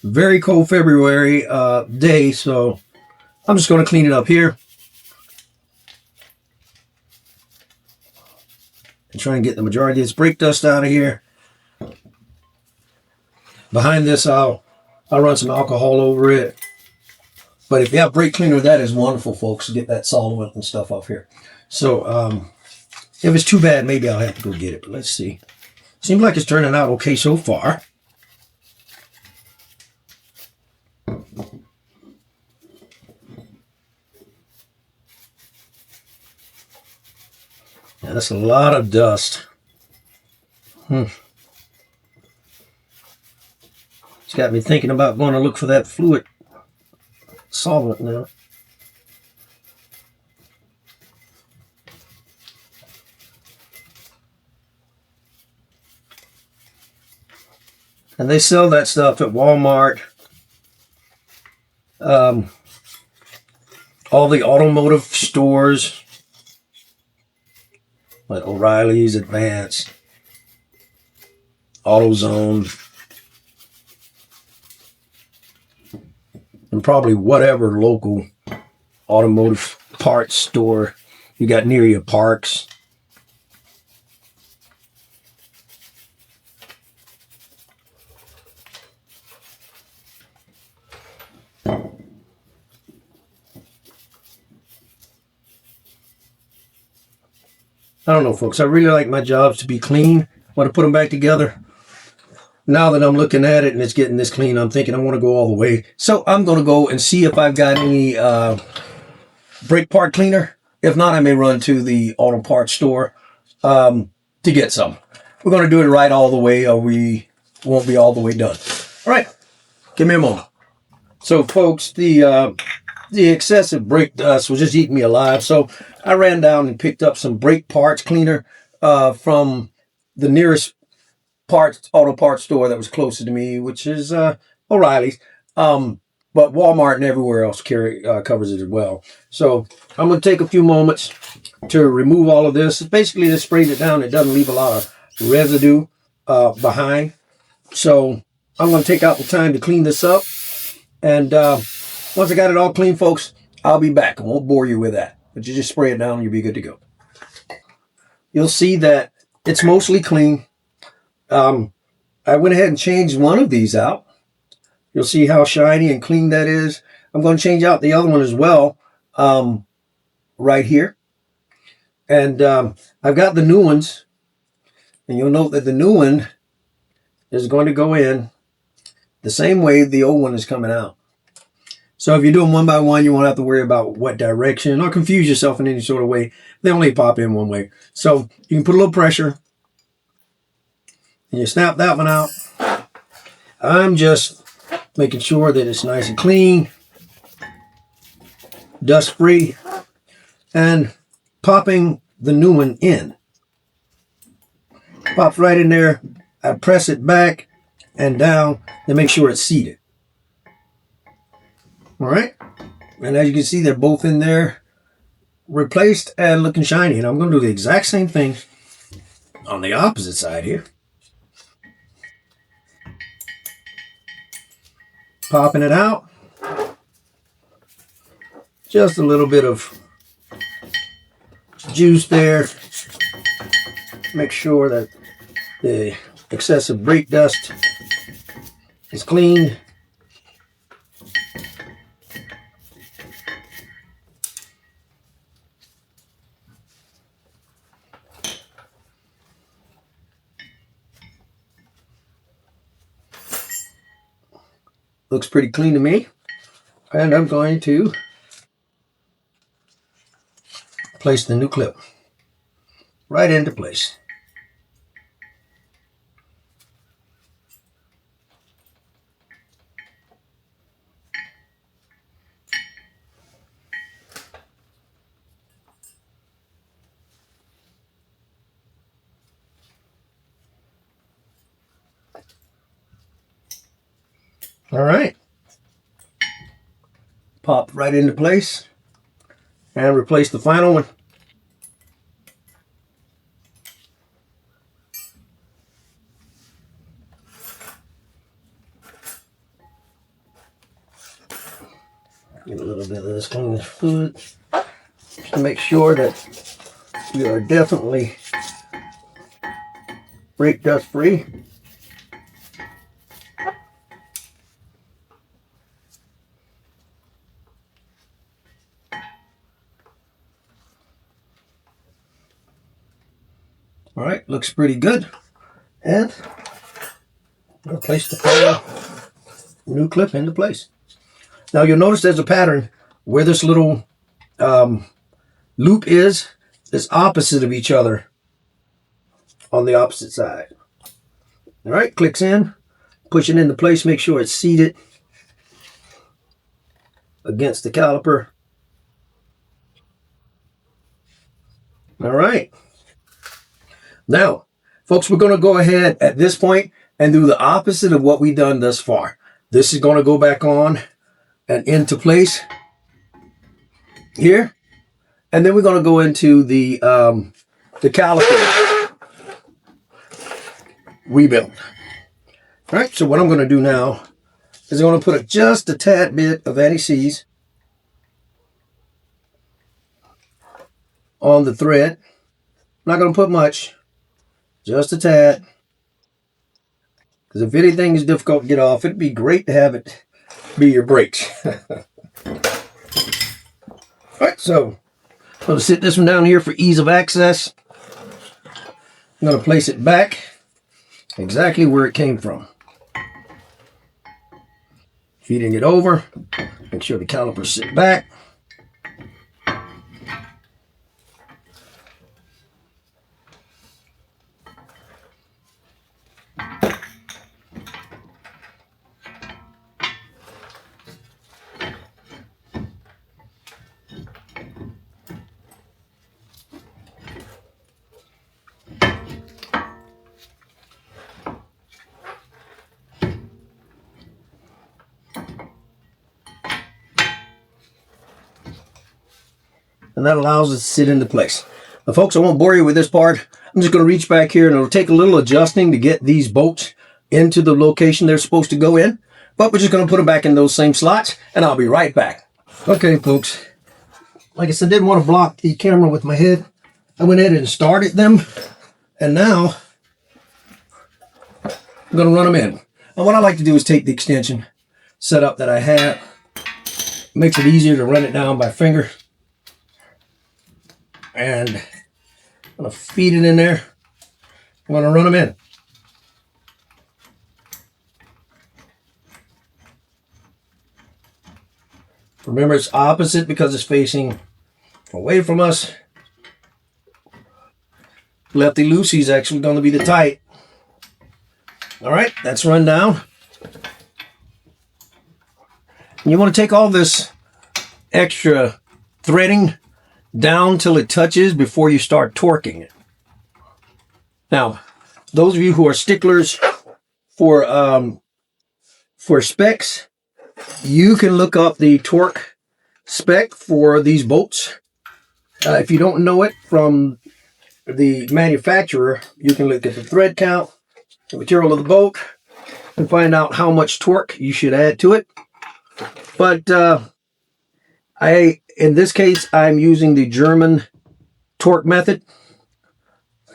Very cold February day, so I'm just going to clean it up here. And try and get the majority of this brake dust out of here. Behind this, I'll run some alcohol over it. But if you have brake cleaner, that is wonderful, folks, to get that solvent and stuff off here. So if it's too bad, maybe I'll have to go get it, but let's see. Seems like it's turning out okay so far. Yeah, that's a lot of dust. It's got me thinking about going to look for that fluid solvent now. And they sell that stuff at Walmart. All the automotive stores, like O'Reilly's, Advance, AutoZone, and probably whatever local automotive parts store you got near your parks. I don't know, folks. I really like my jobs to be clean. I want to put them back together. Now that I'm looking at it and it's getting this clean, I'm thinking I want to go all the way. So I'm going to go and see if I've got any brake part cleaner. If not, I may run to the auto parts store to get some. We're going to do it right all the way, or we won't be all the way done. All right. Give me a moment. So, folks, the excessive brake dust was just eating me alive. So I ran down and picked up some brake parts cleaner from the nearest auto parts store that was closer to me, which is O'Reilly's. But Walmart and everywhere else covers it as well. So I'm going to take a few moments to remove all of this. Basically, just sprayed it down. It doesn't leave a lot of residue behind. So I'm going to take out the time to clean this up. And once I got it all clean, folks, I'll be back. I won't bore you with that. But you just spray it down and you'll be good to go. You'll see that it's mostly clean. I went ahead and changed one of these out. You'll see how shiny and clean that is. I'm going to change out the other one as well right here. And I've got the new ones. And you'll note that the new one is going to go in the same way the old one is coming out. So if you're doing one by one, you won't have to worry about what direction or confuse yourself in any sort of way. They only pop in one way. So you can put a little pressure and you snap that one out. I'm just making sure that it's nice and clean, dust free, and popping the new one in. Pops right in there. I press it back and down to make sure it's seated. All right. And as you can see, they're both in there, replaced and looking shiny. And I'm going to do the exact same thing on the opposite side here. Popping it out. Just a little bit of juice there. Make sure that the excessive brake dust is cleaned. Looks pretty clean to me. And I'm going to place the new clip right into place. All right. Pop right into place and replace the final one. Get a little bit of this clean fluid just to make sure that we are definitely brake dust free. All right, looks pretty good. And I'm going to place the final new clip into place. Now you'll notice there's a pattern where this little loop is opposite of each other on the opposite side. All right, clicks in, push it into place, make sure it's seated against the caliper. All right. Now, folks, we're going to go ahead at this point and do the opposite of what we've done thus far. This is going to go back on and into place here. And then we're going to go into the caliper rebuild. All right, so what I'm going to do now is I'm going to put just a tad bit of anti-seize on the thread. I'm not going to put much, just a tad. Because if anything is difficult to get off, it'd be great to have it be your brakes. All right, so I'm going to sit this one down here for ease of access. I'm going to place it back exactly where it came from. Feeding it over. Make sure the calipers sit back. And that allows it to sit into place. Now, folks, I won't bore you with this part. I'm just going to reach back here, and it'll take a little adjusting to get these bolts into the location they're supposed to go in. But we're just going to put them back in those same slots, and I'll be right back. Okay, folks. Like I said, I didn't want to block the camera with my head. I went ahead and started them, and now I'm going to run them in. And what I like to do is take the extension setup that I have. It makes it easier to run it down by finger. And I'm going to feed it in there. I'm going to run them in. Remember, it's opposite because it's facing away from us. Lefty-loosey is actually going to be the tight. All right, that's run down. And you want to take all this extra threading down till it touches before you start torquing it. Now, those of you who are sticklers for specs, you can look up the torque spec for these bolts. If you don't know it from the manufacturer, you can look at the thread count, the material of the bolt, and find out how much torque you should add to it. But in this case, I'm using the German torque method.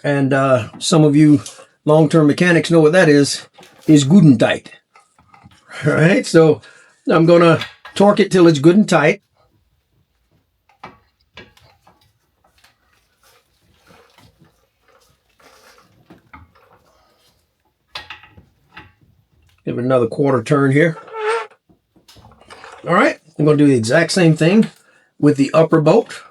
And some of you long-term mechanics know what that is good and tight. All right, so I'm going to torque it till it's good and tight. Give it another quarter turn here. All right, I'm going to do the exact same thing with the upper bolt.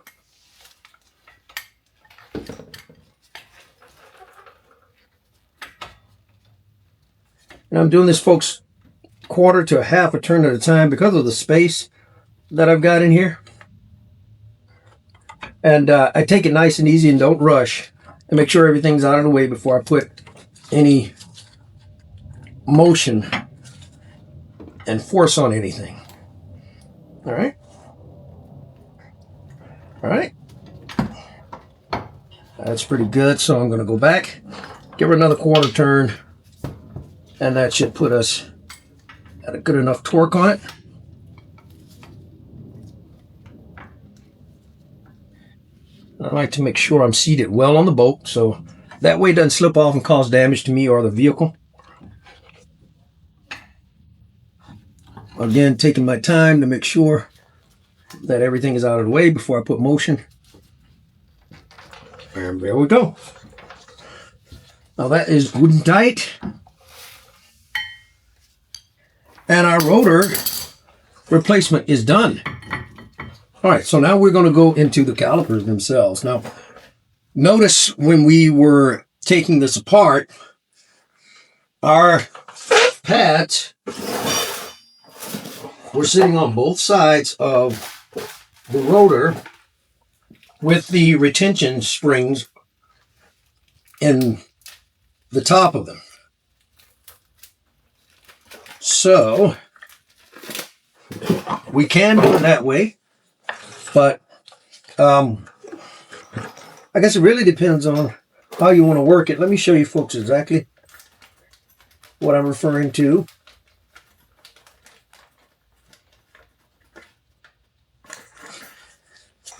And I'm doing this, folks, quarter to a half a turn at a time because of the space that I've got in here. And I take it nice and easy and don't rush, and make sure everything's out of the way before I put any motion and force on anything. All right. All right. That's pretty good. So I'm going to go back, give her another quarter turn, and that should put us at a good enough torque on it. I like to make sure I'm seated well on the bolt, so that way it doesn't slip off and cause damage to me or the vehicle. Again, taking my time to make sure that everything is out of the way before I put motion. And there we go. Now that is good and tight. And our rotor replacement is done. All right, so now we're going to go into the calipers themselves. Now, notice when we were taking this apart, our pads were sitting on both sides of the rotor with the retention springs in the top of them. So we can do it that way, but I guess it really depends on how you want to work it. Let me show you folks exactly what I'm referring to.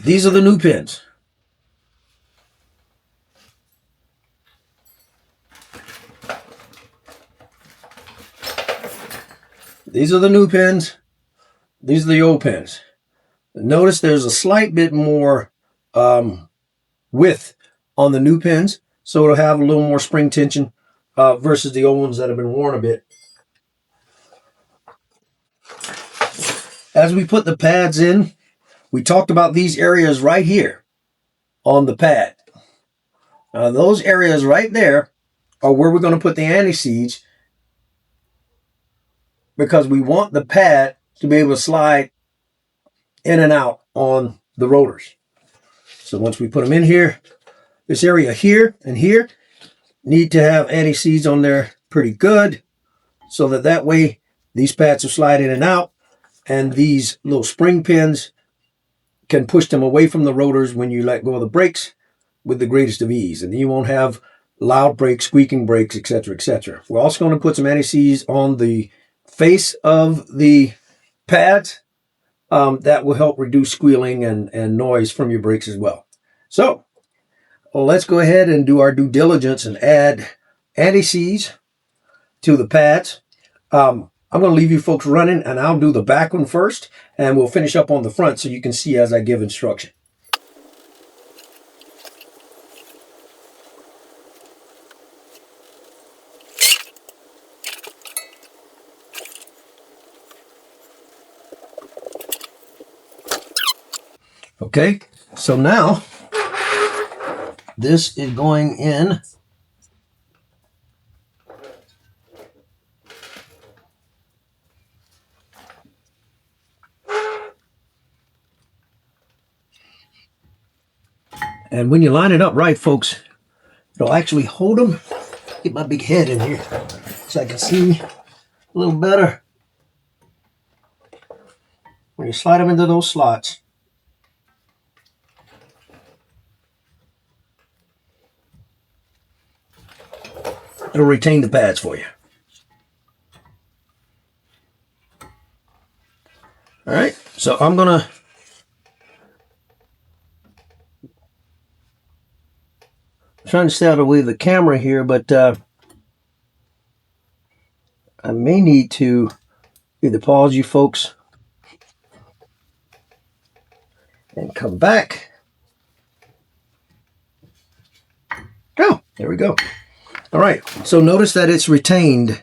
These are the new pins. These are the new pins. These are the old pins. Notice there's a slight bit more width on the new pins, so it'll have a little more spring tension versus the old ones that have been worn a bit. As we put the pads in, we talked about these areas right here on the pad. Now those areas right there are where we're going to put the anti-seize, because we want the pad to be able to slide in and out on the rotors. So once we put them in here, this area here and here need to have anti-seize on there pretty good, so that way these pads will slide in and out, and these little spring pins can push them away from the rotors when you let go of the brakes with the greatest of ease. And then you won't have loud brakes, squeaking brakes, etc., etc. We're also going to put some anti-seize on the face of the pads. That will help reduce squealing and noise from your brakes as well. So let's go ahead and do our due diligence and add anti-seize to the pads. I'm going to leave you folks running, and I'll do the back one first, and we'll finish up on the front so you can see as I give instruction. Okay, so now this is going in and when you line it up right, folks, it'll actually hold them. Get my big head in here so I can see a little better. When you slide them into those slots, it'll retain the pads for you. All right, so I'm gonna trying to stay out of the way of the camera here, but I may need to either pause you folks and come back. Oh, there we go. All right, so notice that it's retained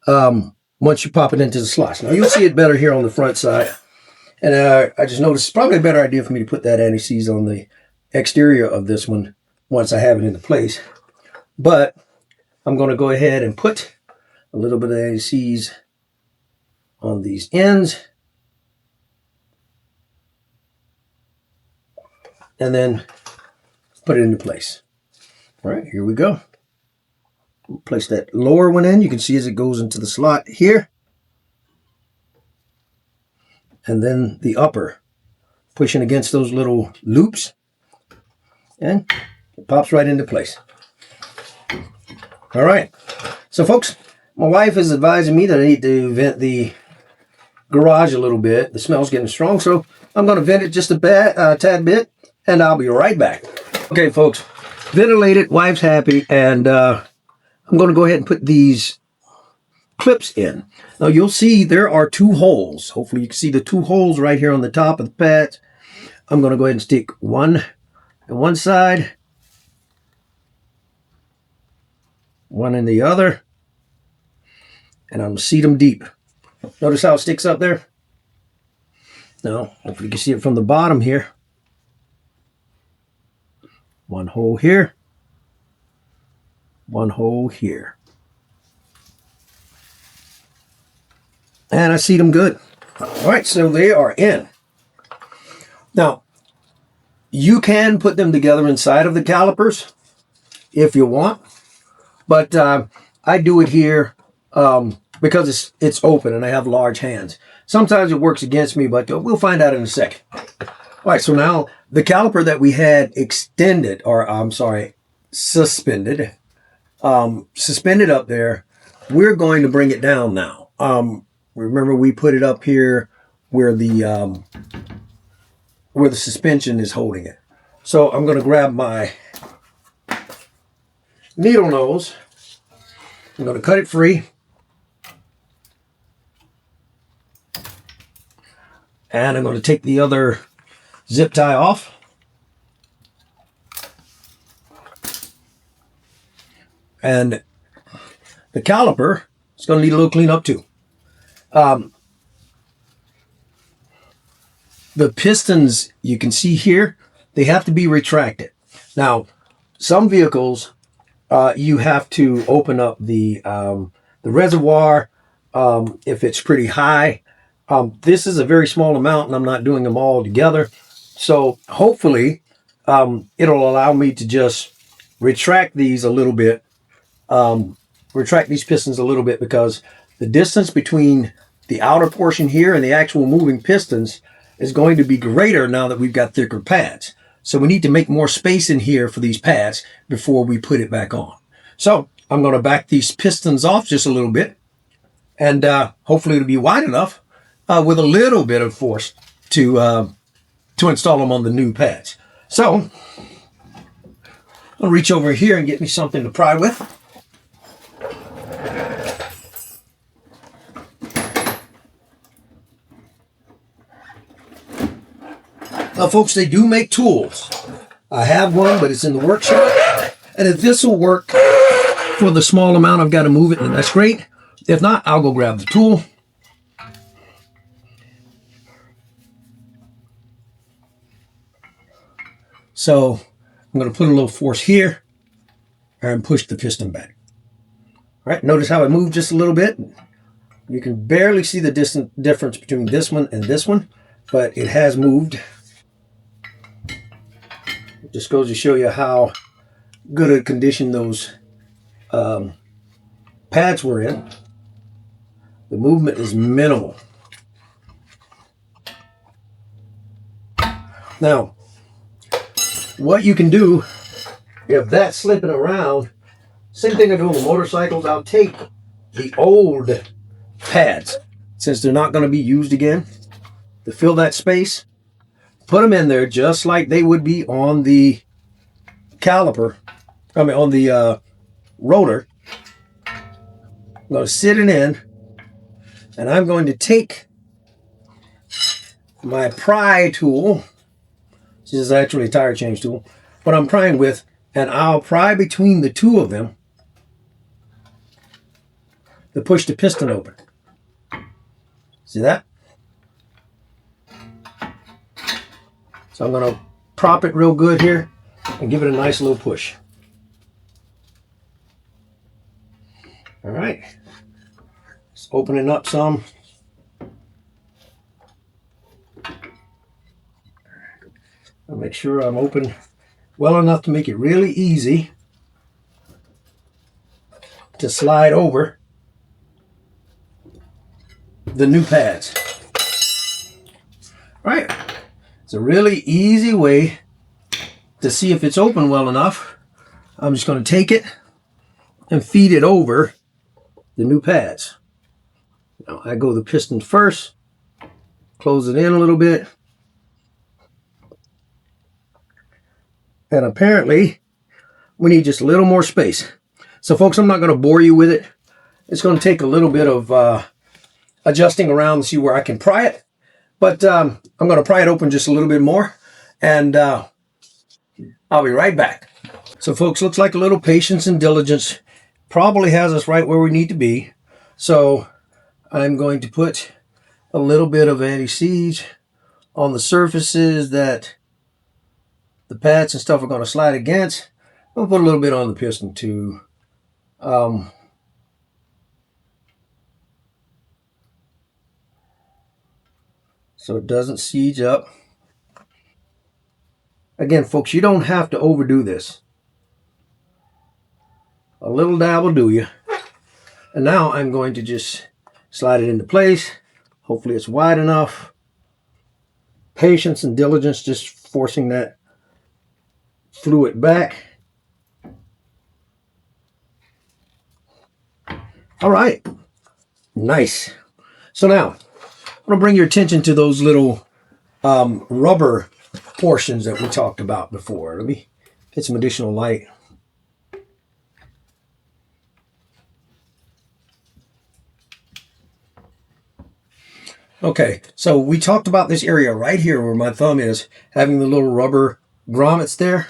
once you pop it into the slots. Now you'll see it better here on the front side. And I just noticed it's probably a better idea for me to put that anti-seize on the exterior of this one once I have it into place. But I'm going to go ahead and put a little bit of anti-seize on these ends. And then put it into place. All right, here we go. Place that lower one in. You can see as it goes into the slot here. And then the upper, pushing against those little loops. And it pops right into place. All right. So, folks, my wife is advising me that I need to vent the garage a little bit. The smell's getting strong, so I'm going to vent it just a tad bit, and I'll be right back. Okay, folks, ventilated, wife's happy, and I'm going to go ahead and put these clips in. Now you'll see there are two holes. Hopefully you can see the two holes right here on the top of the pads. I'm going to go ahead and stick one on one side, one in the other, and I'm going to seat them deep. Notice how it sticks up there? Now, hopefully you can see it from the bottom here. One hole here, one hole here. And I see them good. All right, so they are in. Now, you can put them together inside of the calipers if you want, but I do it here because it's open and I have large hands. Sometimes it works against me, but we'll find out in a second. All right, so now the caliper that we had extended, or I'm sorry, suspended up there, we're going to bring it down now. Remember, we put it up here where the suspension is holding it. So I'm going to grab my needle nose. I'm going to cut it free. And I'm going to take the other zip tie off. And the caliper is going to need a little cleanup too. The pistons you can see here, they have to be retracted. Now, some vehicles, you have to open up the reservoir if it's pretty high. This is a very small amount, and I'm not doing them all together. So hopefully, it'll allow me to just retract these a little bit. Retract these pistons a little bit, because the distance between the outer portion here and the actual moving pistons is going to be greater now that we've got thicker pads. So we need to make more space in here for these pads before we put it back on. So I'm going to back these pistons off just a little bit, and hopefully it'll be wide enough with a little bit of force to install them on the new pads. So I'll reach over here and get me something to pry with. Now, folks, they do make tools. I have one, but it's in the workshop. And if this will work for the small amount I've got to move it, then that's great. If not, I'll go grab the tool. So I'm going to put a little force here and push the piston back. All right, notice how it moved just a little bit. You can barely see the difference between this one and this one, but it has moved. It just goes to show you how good a condition those pads were in. The movement is minimal. Now, what you can do, if that's slipping around, same thing I do on motorcycles, I'll take the old pads, since they're not going to be used again. to fill that space. Put them in there just like they would be on the caliper. I mean, on the rotor. I'm going to sit it in, and I'm going to take my pry tool. This is actually a tire change tool, what I'm prying with, and I'll pry between the two of them to push the piston open. See that? So I'm going to prop it real good here and give it a nice little push. All right. Just opening up some. I'll make sure I'm open well enough to make it really easy to slide over the new pads. All right. It's a really easy way to see if it's open well enough. I'm just going to take it and feed it over the new pads. Now I go the piston first, close it in a little bit, and apparently we need just a little more space. So folks, I'm not going to bore you with it. It's going to take a little bit of adjusting around to see where I can pry it. But I'm going to pry it open just a little bit more, and I'll be right back. So folks, looks like a little patience and diligence probably has us right where we need to be. So I'm going to put a little bit of anti-seize on the surfaces that the pads and stuff are going to slide against. I'll put a little bit on the piston too. So it doesn't siege up. Again, folks, you don't have to overdo this. A little dab will do you. And now I'm going to just slide it into place. Hopefully it's wide enough. Patience and diligence, just forcing that fluid back. All right. Nice. So now, I'm going to bring your attention to those little rubber portions that we talked about before. Let me get some additional light. Okay, so we talked about this area right here where my thumb is, having the little rubber grommets there.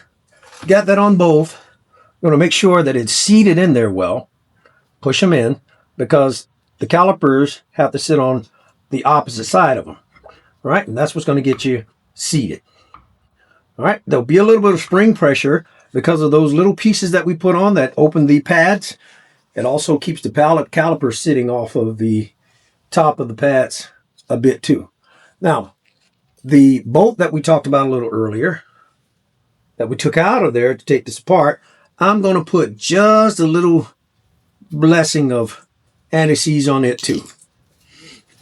Got that on both. I'm going to make sure that it's seated in there well. Push them in, because the calipers have to sit on the opposite side of them. All right, and that's what's going to get you seated. All right, there'll be a little bit of spring pressure because of those little pieces that we put on that open the pads. It also keeps the caliper sitting off of the top of the pads a bit too. Now, the bolt that we talked about a little earlier, that we took out of there to take this apart, I'm going to put just a little blessing of anti-seize on it too.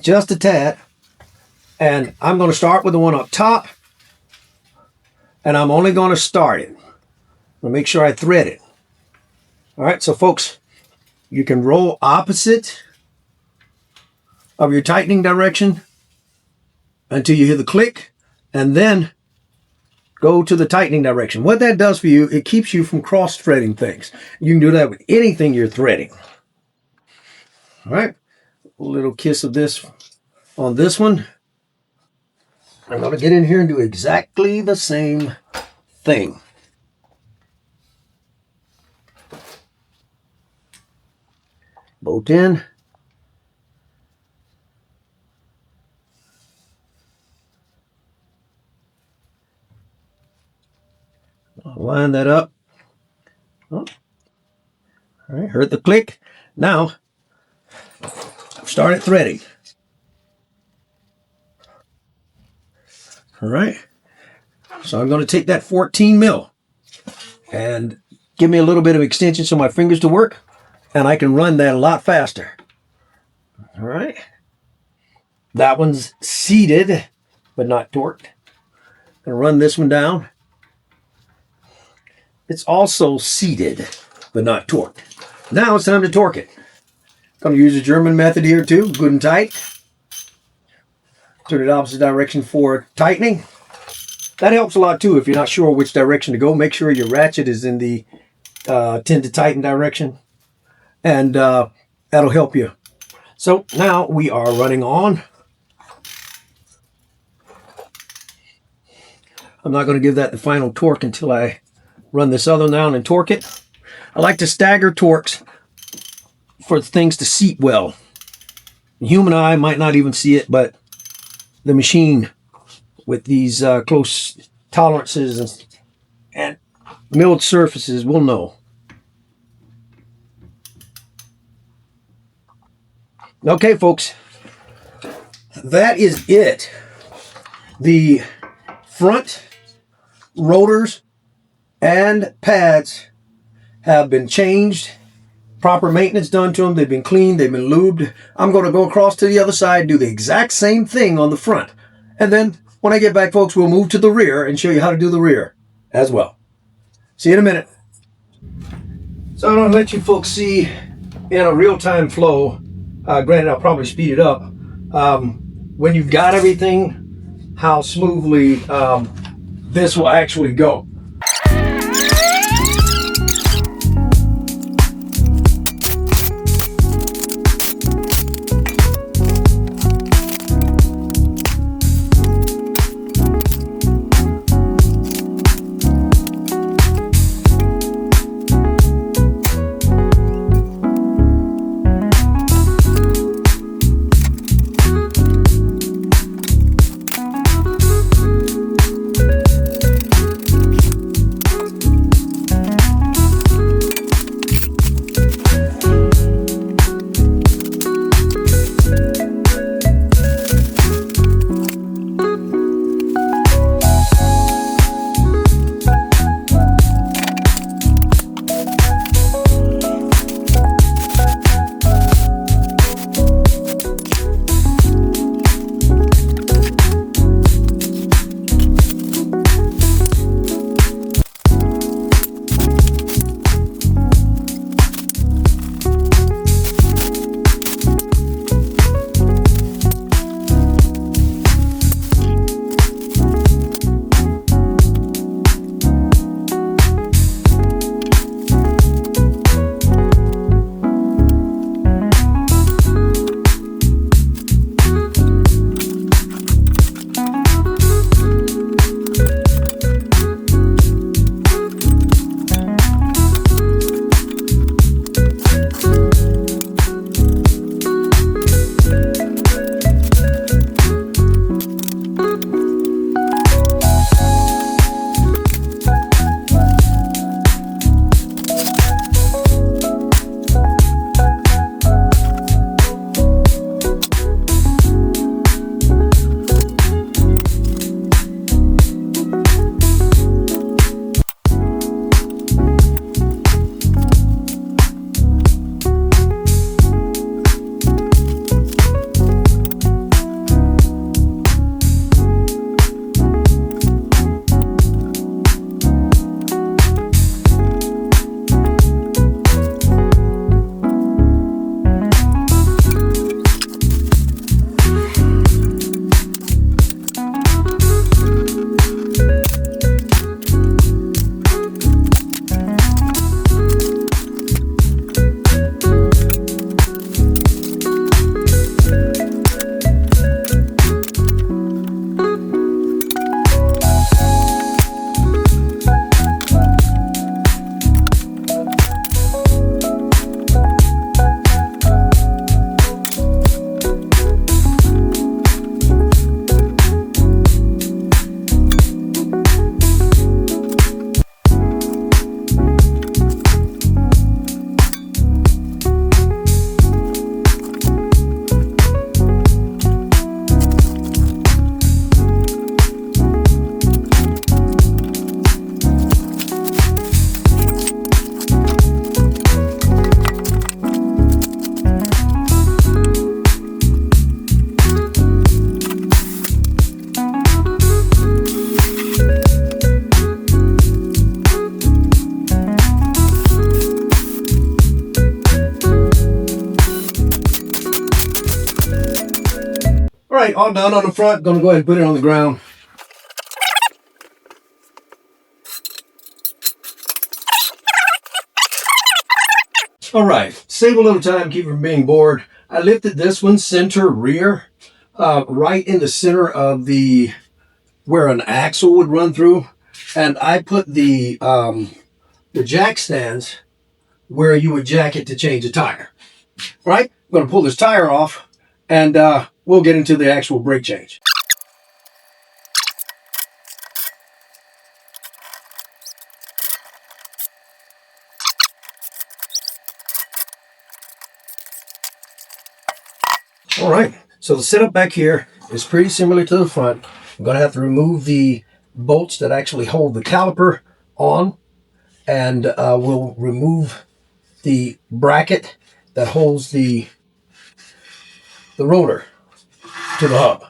Just a tad. And I'm going to start with the one up top. And I'm only going to start it. I'll make sure I thread it. All right, so folks, you can roll opposite of your tightening direction until you hear the click, and then go to the tightening direction. What that does for you, it keeps you from cross-threading things. You can do that with anything you're threading. All right, a little kiss of this on this one. I'm going to get in here and do exactly the same thing. Bolt in. I'll line that up. Oh. All right, heard the click. Now, I've started threading. All right, so I'm going to take that 14 mil and give me a little bit of extension so my fingers to work, and I can run that a lot faster. All right, that one's seated but not torqued. I'm going to run this one down. It's also seated but not torqued. Now it's time to torque it. I'm going to use the German method here too, good and tight. turn it opposite direction for tightening. That helps a lot too if you're not sure which direction to go. Make sure your ratchet is in the tend to tighten direction, and that'll help you. So now we are running on. I'm not going to give that the final torque until I run this other down and torque it. I like to stagger torques for things to seat well. The human eye might not even see it, but the machine with these close tolerances and milled surfaces will know. Okay, folks, that is it. The front rotors and pads have been changed. Proper maintenance done to them. They've been cleaned. They've been lubed. I'm going to go across to the other side, do the exact same thing on the front. And then when I get back, folks, we'll move to the rear and show you how to do the rear as well. See you in a minute. So I'm going to let you folks see in a real-time flow. Granted, I'll probably speed it up. When you've got everything, how smoothly this will actually go. right, all done on the front. Gonna go ahead and put it on the ground. All right, save a little time, keep from being bored. I lifted this one center rear, right in the center of the where an axle would run through, and I put the jack stands where you would jack it to change a tire. All right, I'm going to pull this tire off, and we'll get into the actual brake change. All right, so the setup back here is pretty similar to the front. I'm going to have to remove the bolts that actually hold the caliper on, and we'll remove the bracket that holds the rotor to the hub.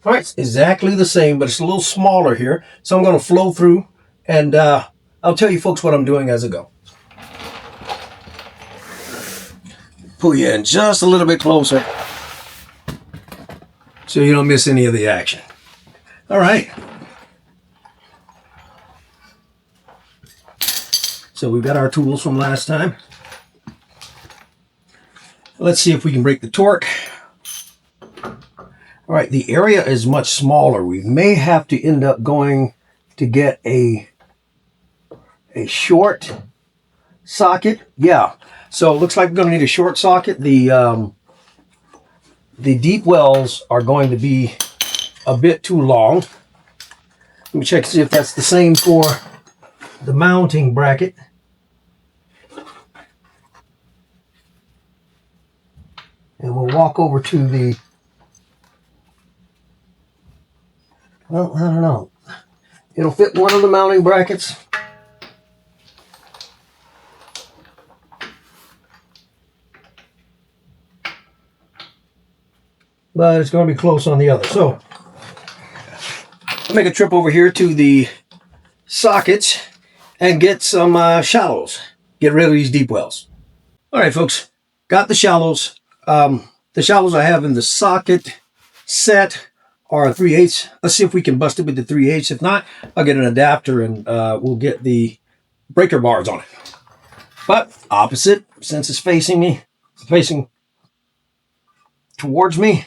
All right, it's exactly the same, but it's a little smaller here. So I'm going to flow through, and I'll tell you folks what I'm doing as I go. Pull you in just a little bit closer so you don't miss any of the action. All right. So we've got our tools from last time. Let's see if we can break the torque. All right, the area is much smaller. We may have to end up going to get a short socket. Yeah, so it looks like we're going to need a short socket. The deep wells are going to be a bit too long. Let me check to see if that's the same for the mounting bracket. And we'll walk over to the, well, I don't know. It'll fit one of the mounting brackets. But it's going to be close on the other. So I'll make a trip over here to the sockets and get some shallows. Get rid of these deep wells. All right, folks, got the shallows. The shallows I have in the socket set are 3/8. Let's see if we can bust it with the 3/8. If not, I'll get an adapter and we'll get the breaker bars on it. But opposite, since it's facing me, facing towards me.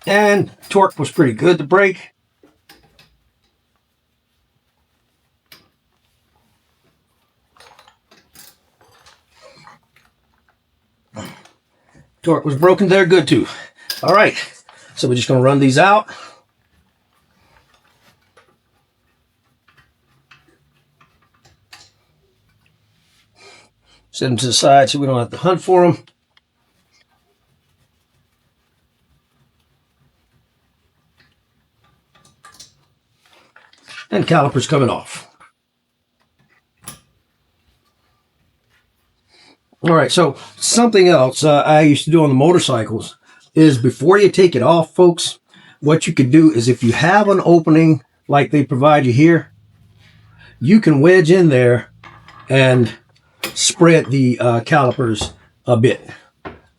And torque was pretty good to brake. Torque was broken there, good too. All right, so we're just going to run these out. Set them to the side so we don't have to hunt for them. And calipers coming off. All right, so something else I used to do on the motorcycles is before you take it off, folks, what you could do is if you have an opening like they provide you here, you can wedge in there and spread the calipers a bit.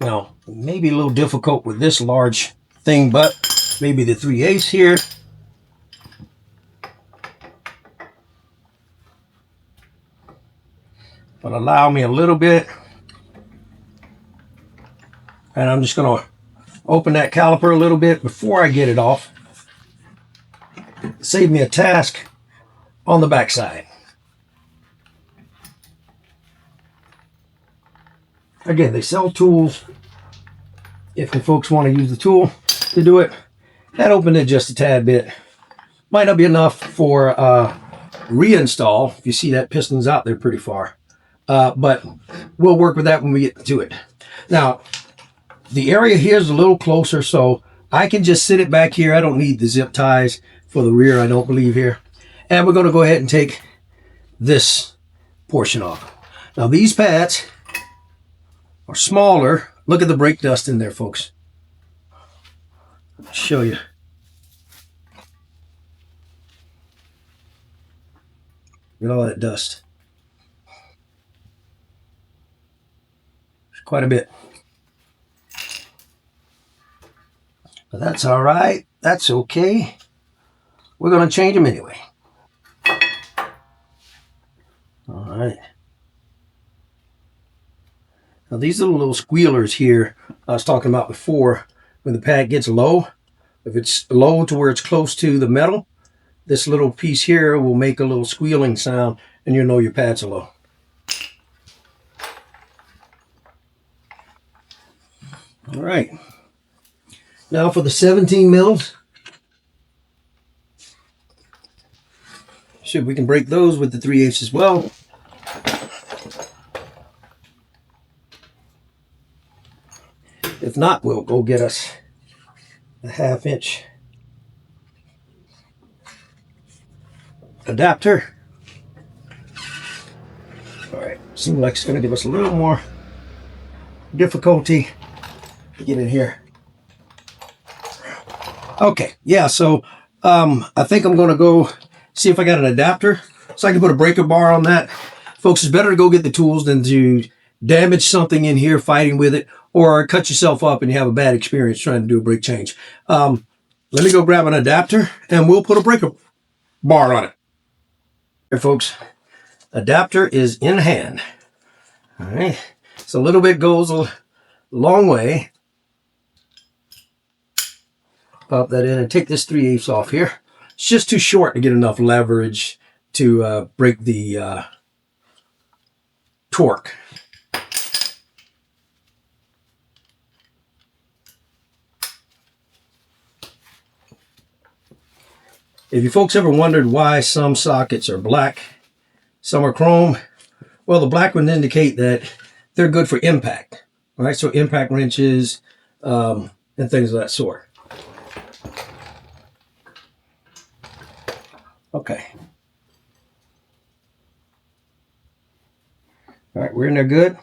Now, maybe a little difficult with this large thing, but maybe the 3/8 here. But allow me a little bit. And I'm just going to open that caliper a little bit before I get it off. Save me a task on the backside. Again, they sell tools. If the folks want to use the tool to do it, that opened it just a tad bit. Might not be enough for reinstall. If you see that piston's out there pretty far. But we'll work with that when we get to it. Now, the area here is a little closer, so I can just sit it back here. I don't need the zip ties for the rear, I don't believe here. And we're going to go ahead and take this portion off. Now, these pads are smaller. Look at the brake dust in there, folks. I'll show you. Look at all that dust. It's quite a bit. But that's all right. That's okay. We're going to change them anyway. All right. Now these little squealers here I was talking about before, when the pad gets low, if it's low to where it's close to the metal, this little piece here will make a little squealing sound and you'll know your pads are low. All right. Now for the 17 mils. We can break those with the 3/8 as well. If not, we'll go get us a 1/2 inch adapter. All right, seems like it's going to give us a little more difficulty to get in here. Okay, yeah, so I think I'm going to go see if I got an adapter so I can put a breaker bar on that. Folks, it's better to go get the tools than to damage something in here fighting with it, or cut yourself up and you have a bad experience trying to do a brake change. Let me go grab an adapter and we'll put a breaker bar on it. Here, folks, adapter is in hand. All right, so a little bit goes a long way. Pop that in and take this 3/8 off here. It's just too short to get enough leverage to break the torque. If you folks ever wondered why some sockets are black, some are chrome, well, the black ones indicate that they're good for impact. All right, so impact wrenches and things of that sort. Okay. All right, we're in there good.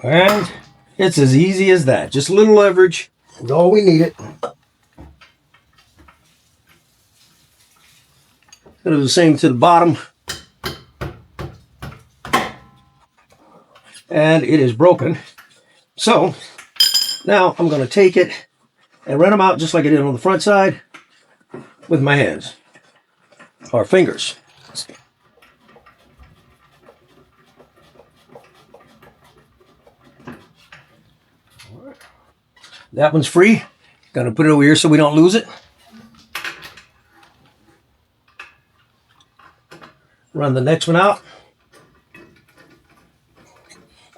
And it's as easy as that. Just a little leverage is all we needed. Gonna do the same to the bottom. And it is broken. So now I'm gonna take it and run them out just like I did on the front side with my hands or fingers. That one's free. Gonna put it over here so we don't lose it. Run the next one out.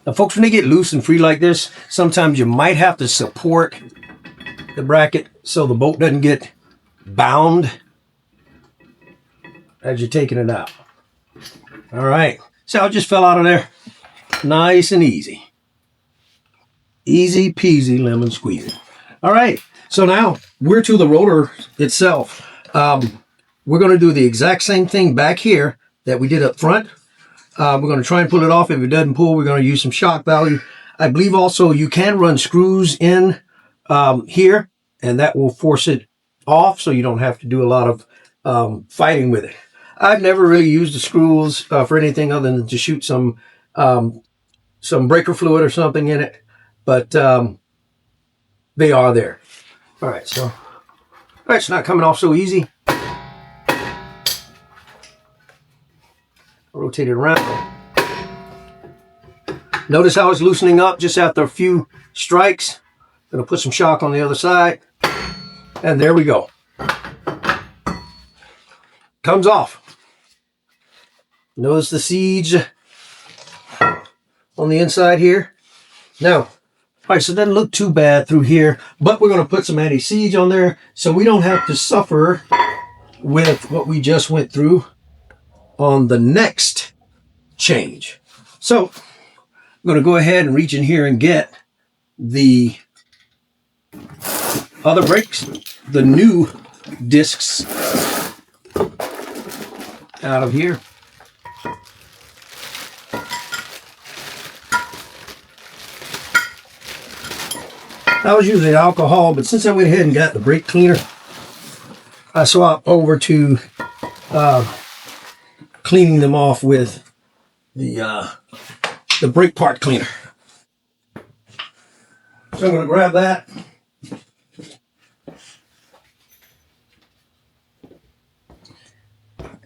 Now, folks, when they get loose and free like this, sometimes you might have to support the bracket so the bolt doesn't get bound as you're taking it out. All right. See how it just fell out of there? Nice and easy. Easy peasy lemon squeezy. All right. So now we're to the rotor itself. We're going to do the exact same thing back here that we did up front. We're going to try and pull it off. If it doesn't pull, we're going to use some shock value. I believe also you can run screws in here, and that will force it off so you don't have to do a lot of fighting with it. I've never really used the screws for anything other than to shoot some breaker fluid or something in it, but they are there. All right, so it's not coming off so easy. Rotate it around. Notice how it's loosening up just after a few strikes. Gonna put some shock on the other side. And there we go. Comes off. Notice the seeds on the inside here. Now, all right, so it doesn't look too bad through here, but we're gonna put some anti-siege on there so we don't have to suffer with what we just went through on the next change. So I'm going to go ahead and reach in here and get the other brakes, the new discs out of here. I was using alcohol, but since I went ahead and got the brake cleaner, I swapped over to cleaning them off with the brake part cleaner. So I'm going to grab that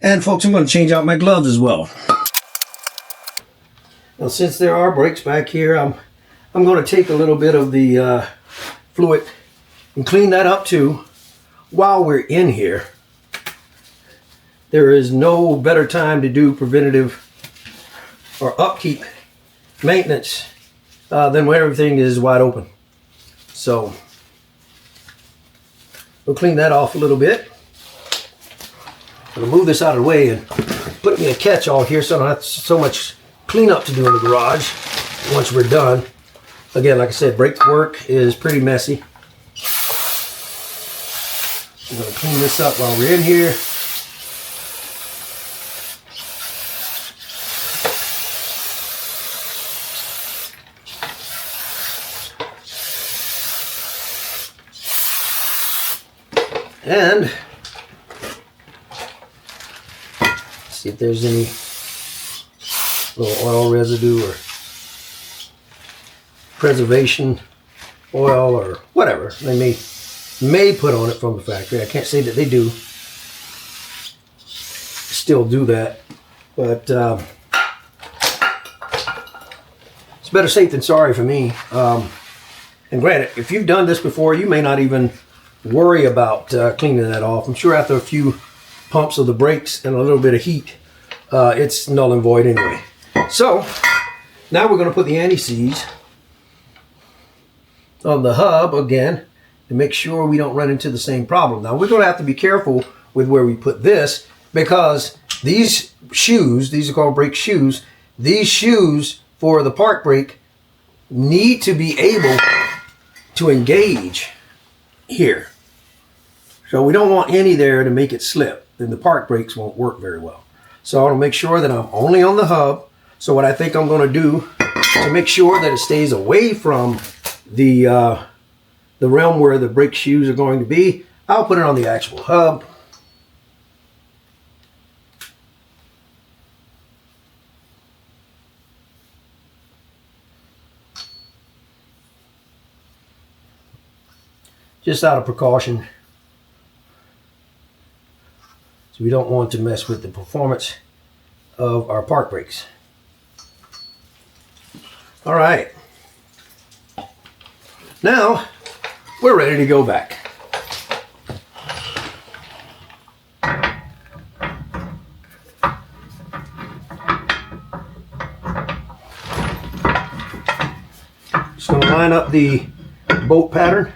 And folks, I'm going to change out my gloves as well. Now, since there are brakes back here, I'm going to take a little bit of the fluid and clean that up too while we're in here. There is no better time to do preventative or upkeep maintenance than when everything is wide open. So we'll clean that off a little bit. I'm gonna move this out of the way and put me a catch-all here so I don't have so much cleanup to do in the garage once we're done. Again, like I said, brake work is pretty messy. I'm gonna clean this up while we're in here. And see if there's any little oil residue or preservation oil or whatever they may put on it from the factory. I can't say that they do still do that, but it's better safe than sorry for me. And granted, if you've done this before, you may not even worry about cleaning that off. I'm sure after a few pumps of the brakes and a little bit of heat, it's null and void anyway. So now we're going to put the anti-seize on the hub again to make sure we don't run into the same problem. Now we're going to have to be careful with where we put this, because these shoes, these are called brake shoes, these shoes for the park brake need to be able to engage here. So we don't want any there to make it slip. Then the park brakes won't work very well. So I want to make sure that I'm only on the hub. So what I think I'm going to do to make sure that it stays away from the realm where the brake shoes are going to be, I'll put it on the actual hub. Just out of precaution. So we don't want to mess with the performance of our park brakes. All right. Now we're ready to go back. Just going to line up the bolt pattern.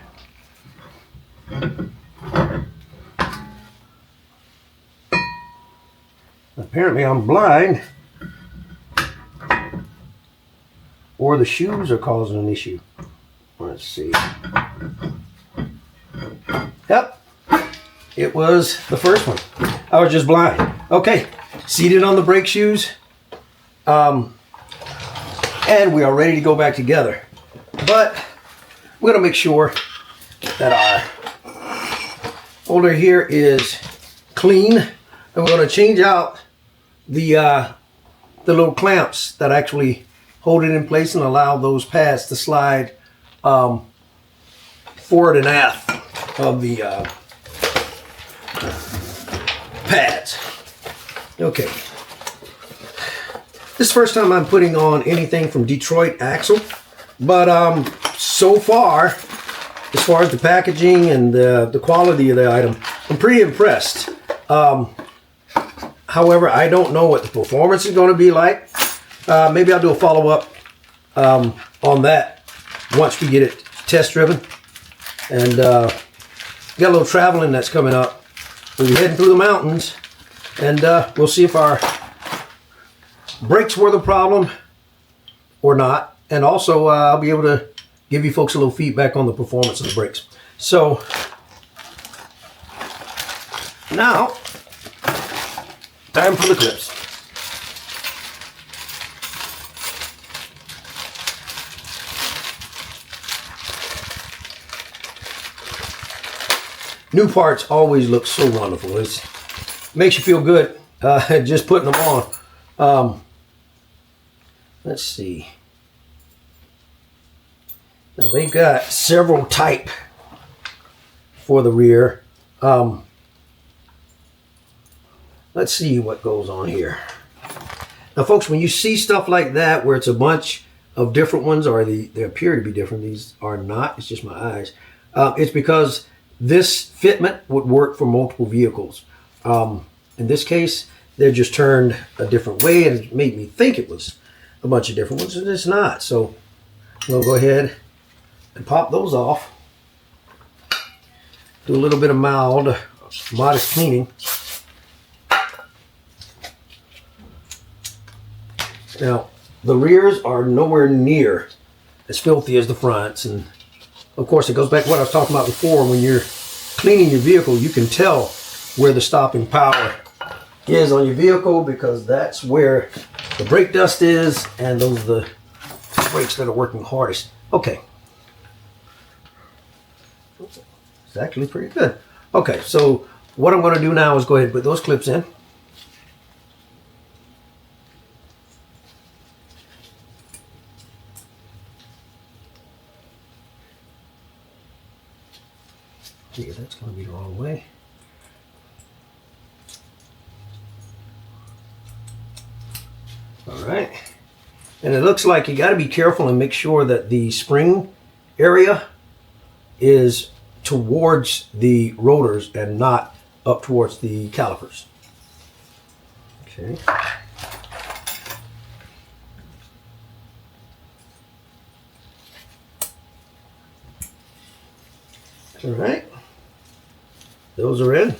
Apparently I'm blind, or the shoes are causing an issue. Let's see. Yep, it was the first one. I was just blind. Okay, seated on the brake shoes, and we are ready to go back together. But we're gonna make sure that our holder here is clean, and we're gonna change out the little clamps that actually hold it in place and allow those pads to slide forward and aft of the pads. Okay. This is the first time I'm putting on anything from Detroit Axle, but so far as the packaging and the quality of the item, I'm pretty impressed. However, I don't know what the performance is going to be like. Maybe I'll do a follow-up on that once we get it test driven. And got a little traveling that's coming up. We'll be heading through the mountains, and we'll see if our brakes were the problem or not. And also, I'll be able to give you folks a little feedback on the performance of the brakes. So now, time for the clips. New parts always look so wonderful. It makes you feel good just putting them on. Let's see. Now they've got several type for the rear. let's see what goes on here. Now, folks, when you see stuff like that, where it's a bunch of different ones, or they appear to be different, these are not, it's just my eyes, it's because this fitment would work for multiple vehicles. In this case, they're just turned a different way, and it made me think it was a bunch of different ones, and it's not. So we'll go ahead and pop those off. Do a little bit of modest cleaning. Now, the rears are nowhere near as filthy as the fronts, and of course it goes back to what I was talking about before. When you're cleaning your vehicle, you can tell where the stopping power is on your vehicle, because that's where the brake dust is, and those are the brakes that are working hardest. Okay. It's actually pretty good. Okay, so what I'm going to do now is go ahead and put those clips in. Yeah, that's going to be the wrong way. All right. And it looks like you got to be careful and make sure that the spring area is towards the rotors and not up towards the calipers. Okay. All right. Those are in.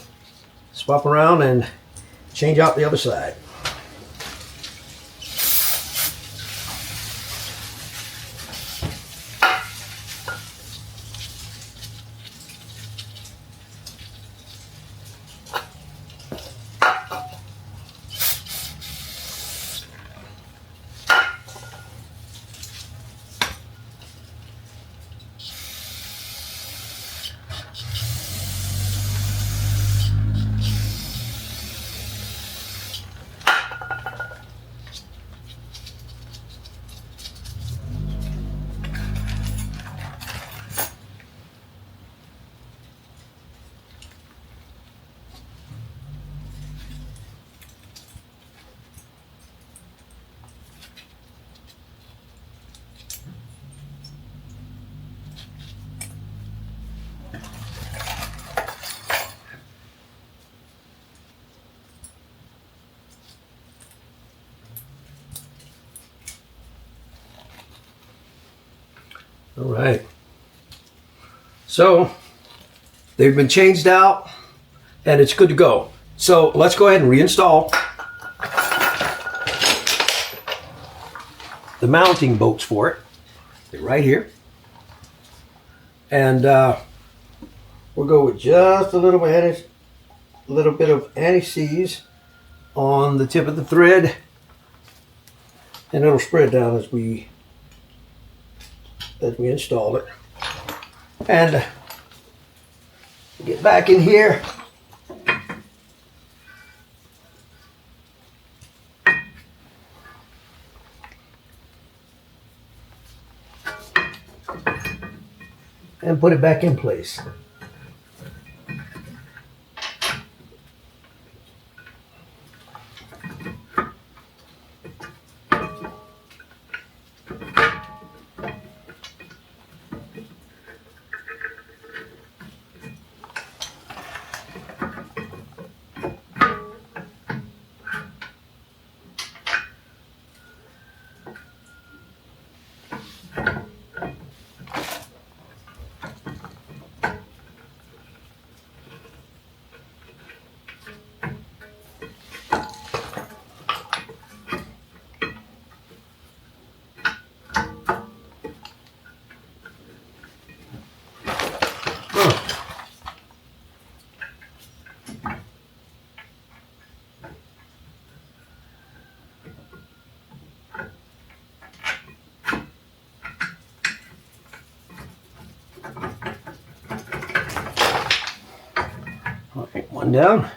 Swap around and change out the other side. All right. So they've been changed out and it's good to go. So let's go ahead and reinstall the mounting bolts for it. They're right here. And we'll go with just a little bit of anti-seize on the tip of the thread, and it'll spread down as we install it. And get back in here. And put it back in place. All right, one down.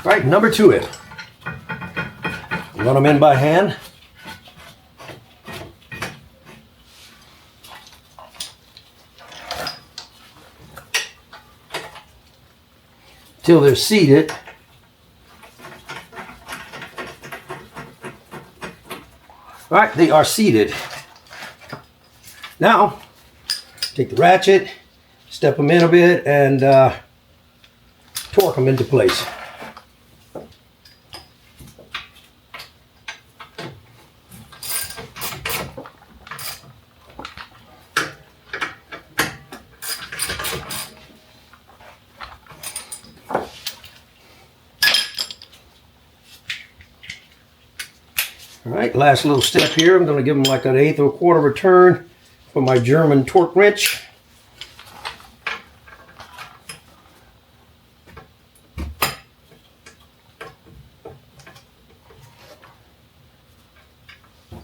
All right, number two in. Run them in by hand. till they're seated. All right, they are seated. Now, take the ratchet, step them in a bit, and torque them into place. All right, last little step here. I'm going to give them like an 1/8 or 1/4 return for my German torque wrench.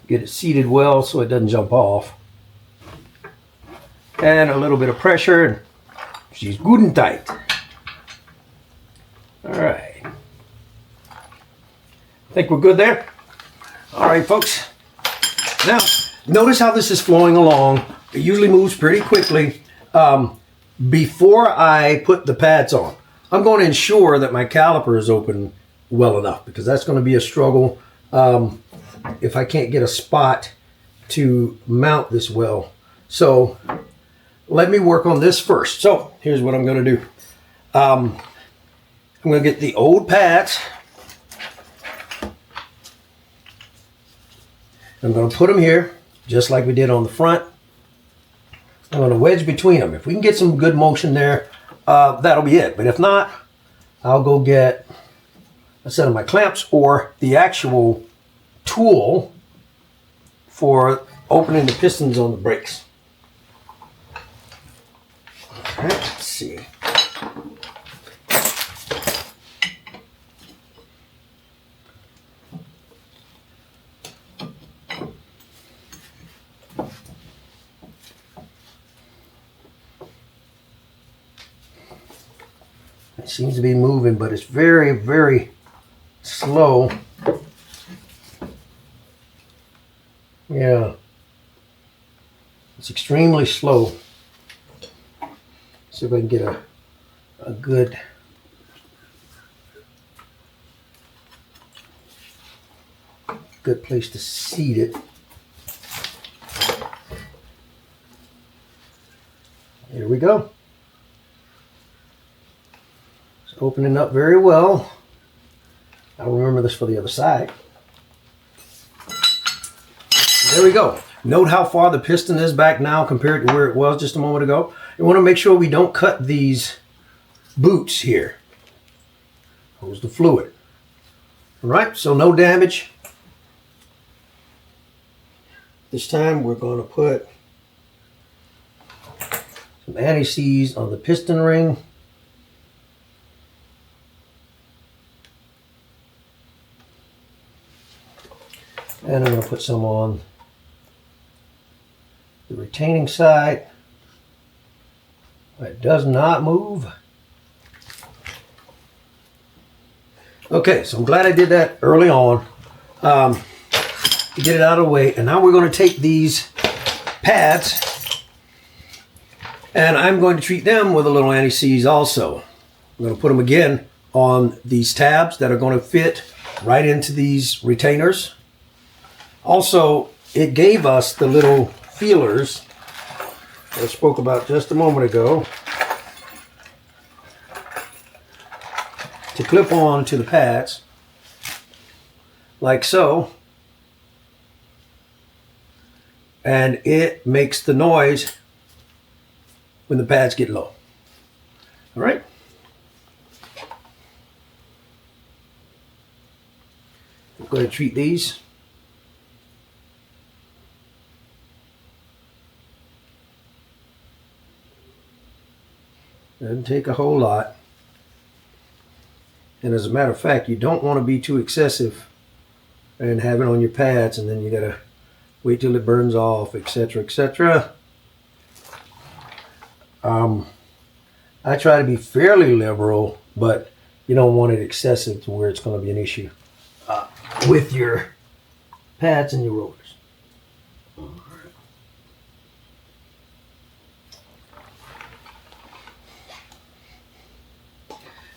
Get it seated well so it doesn't jump off. And a little bit of pressure, and she's good and tight. All right. Think we're good there? All right, folks. Now, notice how this is flowing along. It usually moves pretty quickly. Before I put the pads on, I'm going to ensure that my caliper is open well enough, because that's going to be a struggle if I can't get a spot to mount this well. So let me work on this first. So here's what I'm going to do. I'm going to get the old pads. I'm going to put them here, just like we did on the front. I'm going to wedge between them. If we can get some good motion there, that'll be it. But if not, I'll go get a set of my clamps or the actual tool for opening the pistons on the brakes. All right, let's see. It seems to be moving, but it's very, very slow. Yeah, it's extremely slow. See if I can get a good place to seat it. Here we go. It's opening up very well. I'll remember this for the other side. There we go. Note how far the piston is back now compared to where it was just a moment ago. You want to make sure we don't cut these boots here. Hose the fluid. All right, so no damage. This time we're going to put some anti-seize on the piston ring. And I'm going to put some on the retaining side. It does not move. Okay, so I'm glad I did that early on to get it out of the way. And now we're going to take these pads and I'm going to treat them with a little anti-seize also. I'm going to put them again on these tabs that are going to fit right into these retainers. Also, it gave us the little feelers that I spoke about just a moment ago to clip on to the pads, like so, and it makes the noise when the pads get low. All right. I'm going to treat these. Doesn't take a whole lot. And as a matter of fact, you don't want to be too excessive and have it on your pads and then you gotta wait till it burns off, etc., etc. I try to be fairly liberal, but you don't want it excessive to where it's going to be an issue with your pads and your rotors.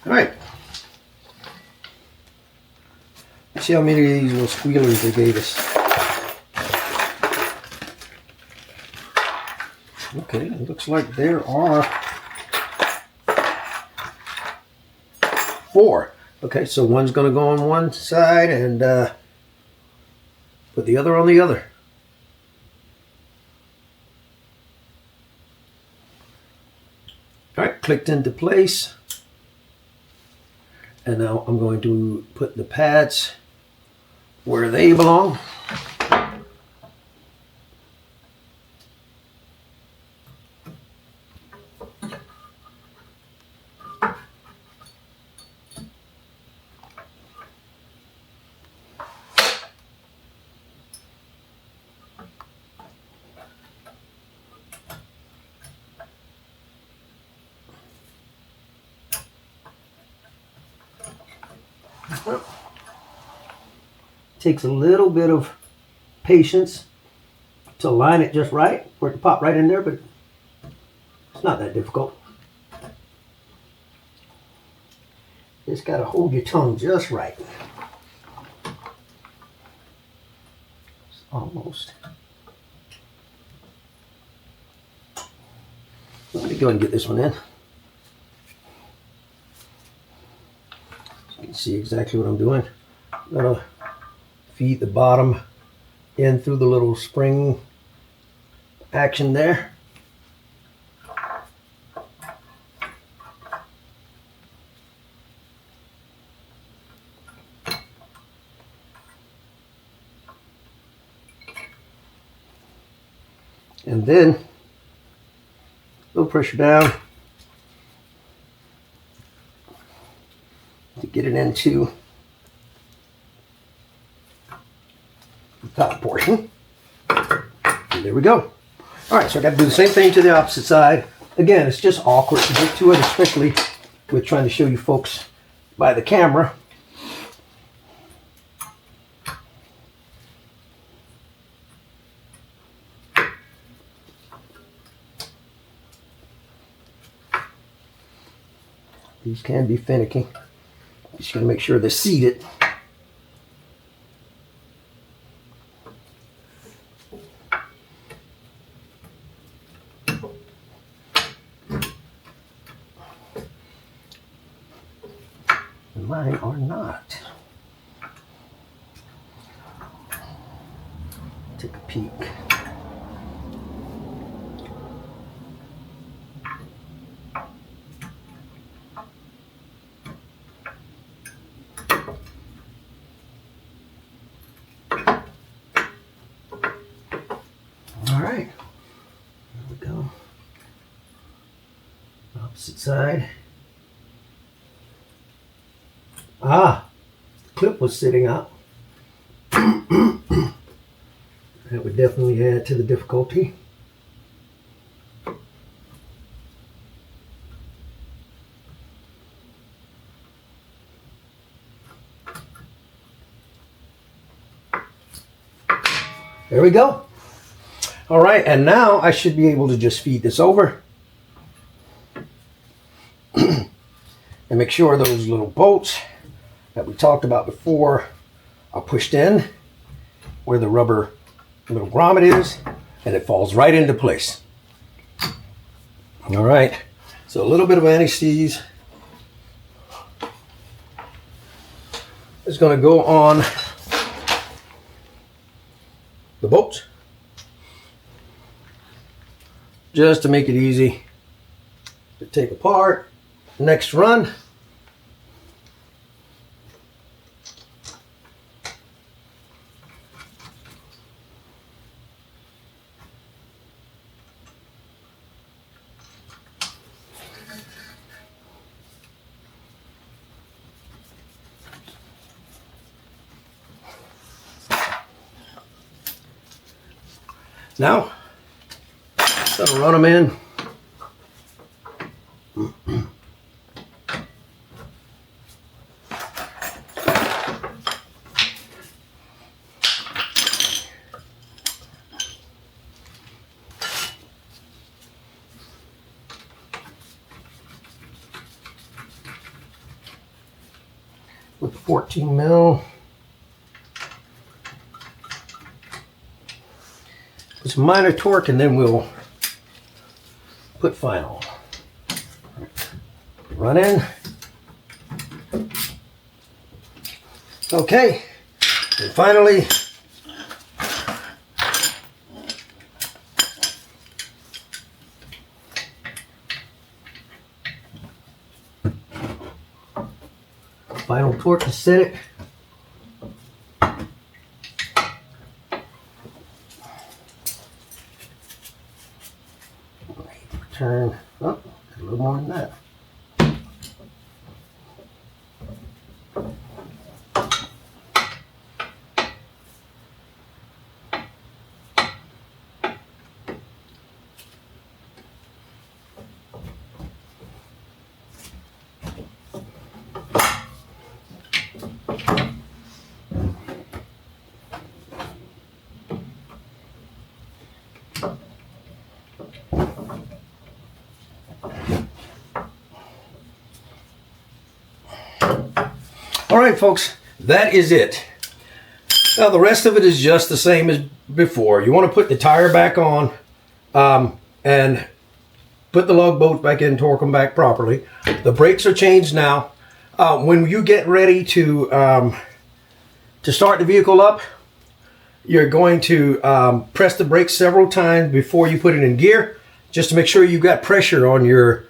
All right. Let's see how many of these little squealers they gave us. Okay, it looks like there are 4. Okay, so one's going to go on one side and put the other on the other. All right, clicked into place. And now I'm going to put the pads where they belong. Well, takes a little bit of patience to line it just right for it to pop right in there, but it's not that difficult. Just got to hold your tongue just right. Almost. Let me go and get this one in. So you can see exactly what I'm doing. I'm going to feed the bottom in through the little spring action there. And then a little pressure down to get it into the top portion. And there we go. All right, so I got to do the same thing to the opposite side. Again, it's just awkward to get to it, especially with trying to show you folks by the camera. These can be finicky. Just gotta make sure they're seated. And mine are not. Take a peek. All right, there we go. Opposite side. Ah, the clip was sitting up. That would definitely add to the difficulty. There we go. All right, and now I should be able to just feed this over and make sure those little bolts that we talked about before are pushed in where the rubber little grommet is, and it falls right into place. All right, so a little bit of anti-seize is going to go on the bolts, just to make it easy to take apart. Next run, now gotta run them in. 14 mil. Put some minor torque and then we'll put final. Run in. Okay, and finally, final torque to set it. Turn, oh, a little more than that. All right, folks, that is it. Now, the rest of it is just the same as before. You want to put the tire back on and put the lug bolts back in, torque them back properly. The brakes are changed now. When you get ready to start the vehicle up, you're going to press the brakes several times before you put it in gear, just to make sure you've got pressure on your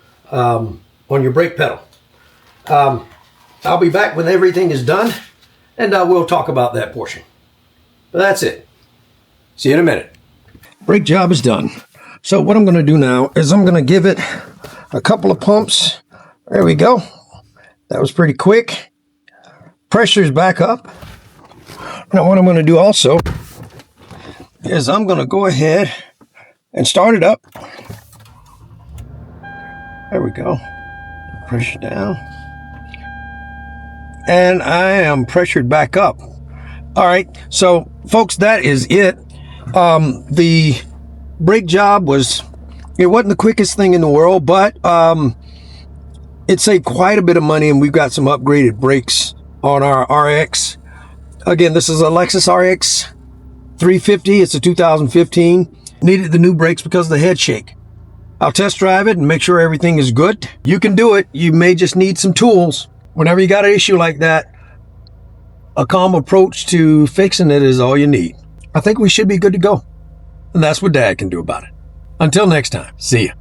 brake pedal. I'll be back when everything is done, and we'll talk about that portion. But that's it. See you in a minute. Brake job is done. So what I'm going to do now is I'm going to give it a couple of pumps. There we go. That was pretty quick. Pressure's back up. Now what I'm going to do also is I'm going to go ahead and start it up. There we go. Pressure down. And I am pressured back up. All right, so folks, that is it. The brake job wasn't the quickest thing in the world, but it saved quite a bit of money, and we've got some upgraded brakes on our RX. Again, this is a Lexus RX 350. It's a 2015. Needed the new brakes because of the head shake. I'll test drive it and make sure everything is good. You can do it. You may just need some tools. Whenever you got an issue like that, a calm approach to fixing it is all you need. I think we should be good to go. And that's what Dad can do about it. Until next time, see ya.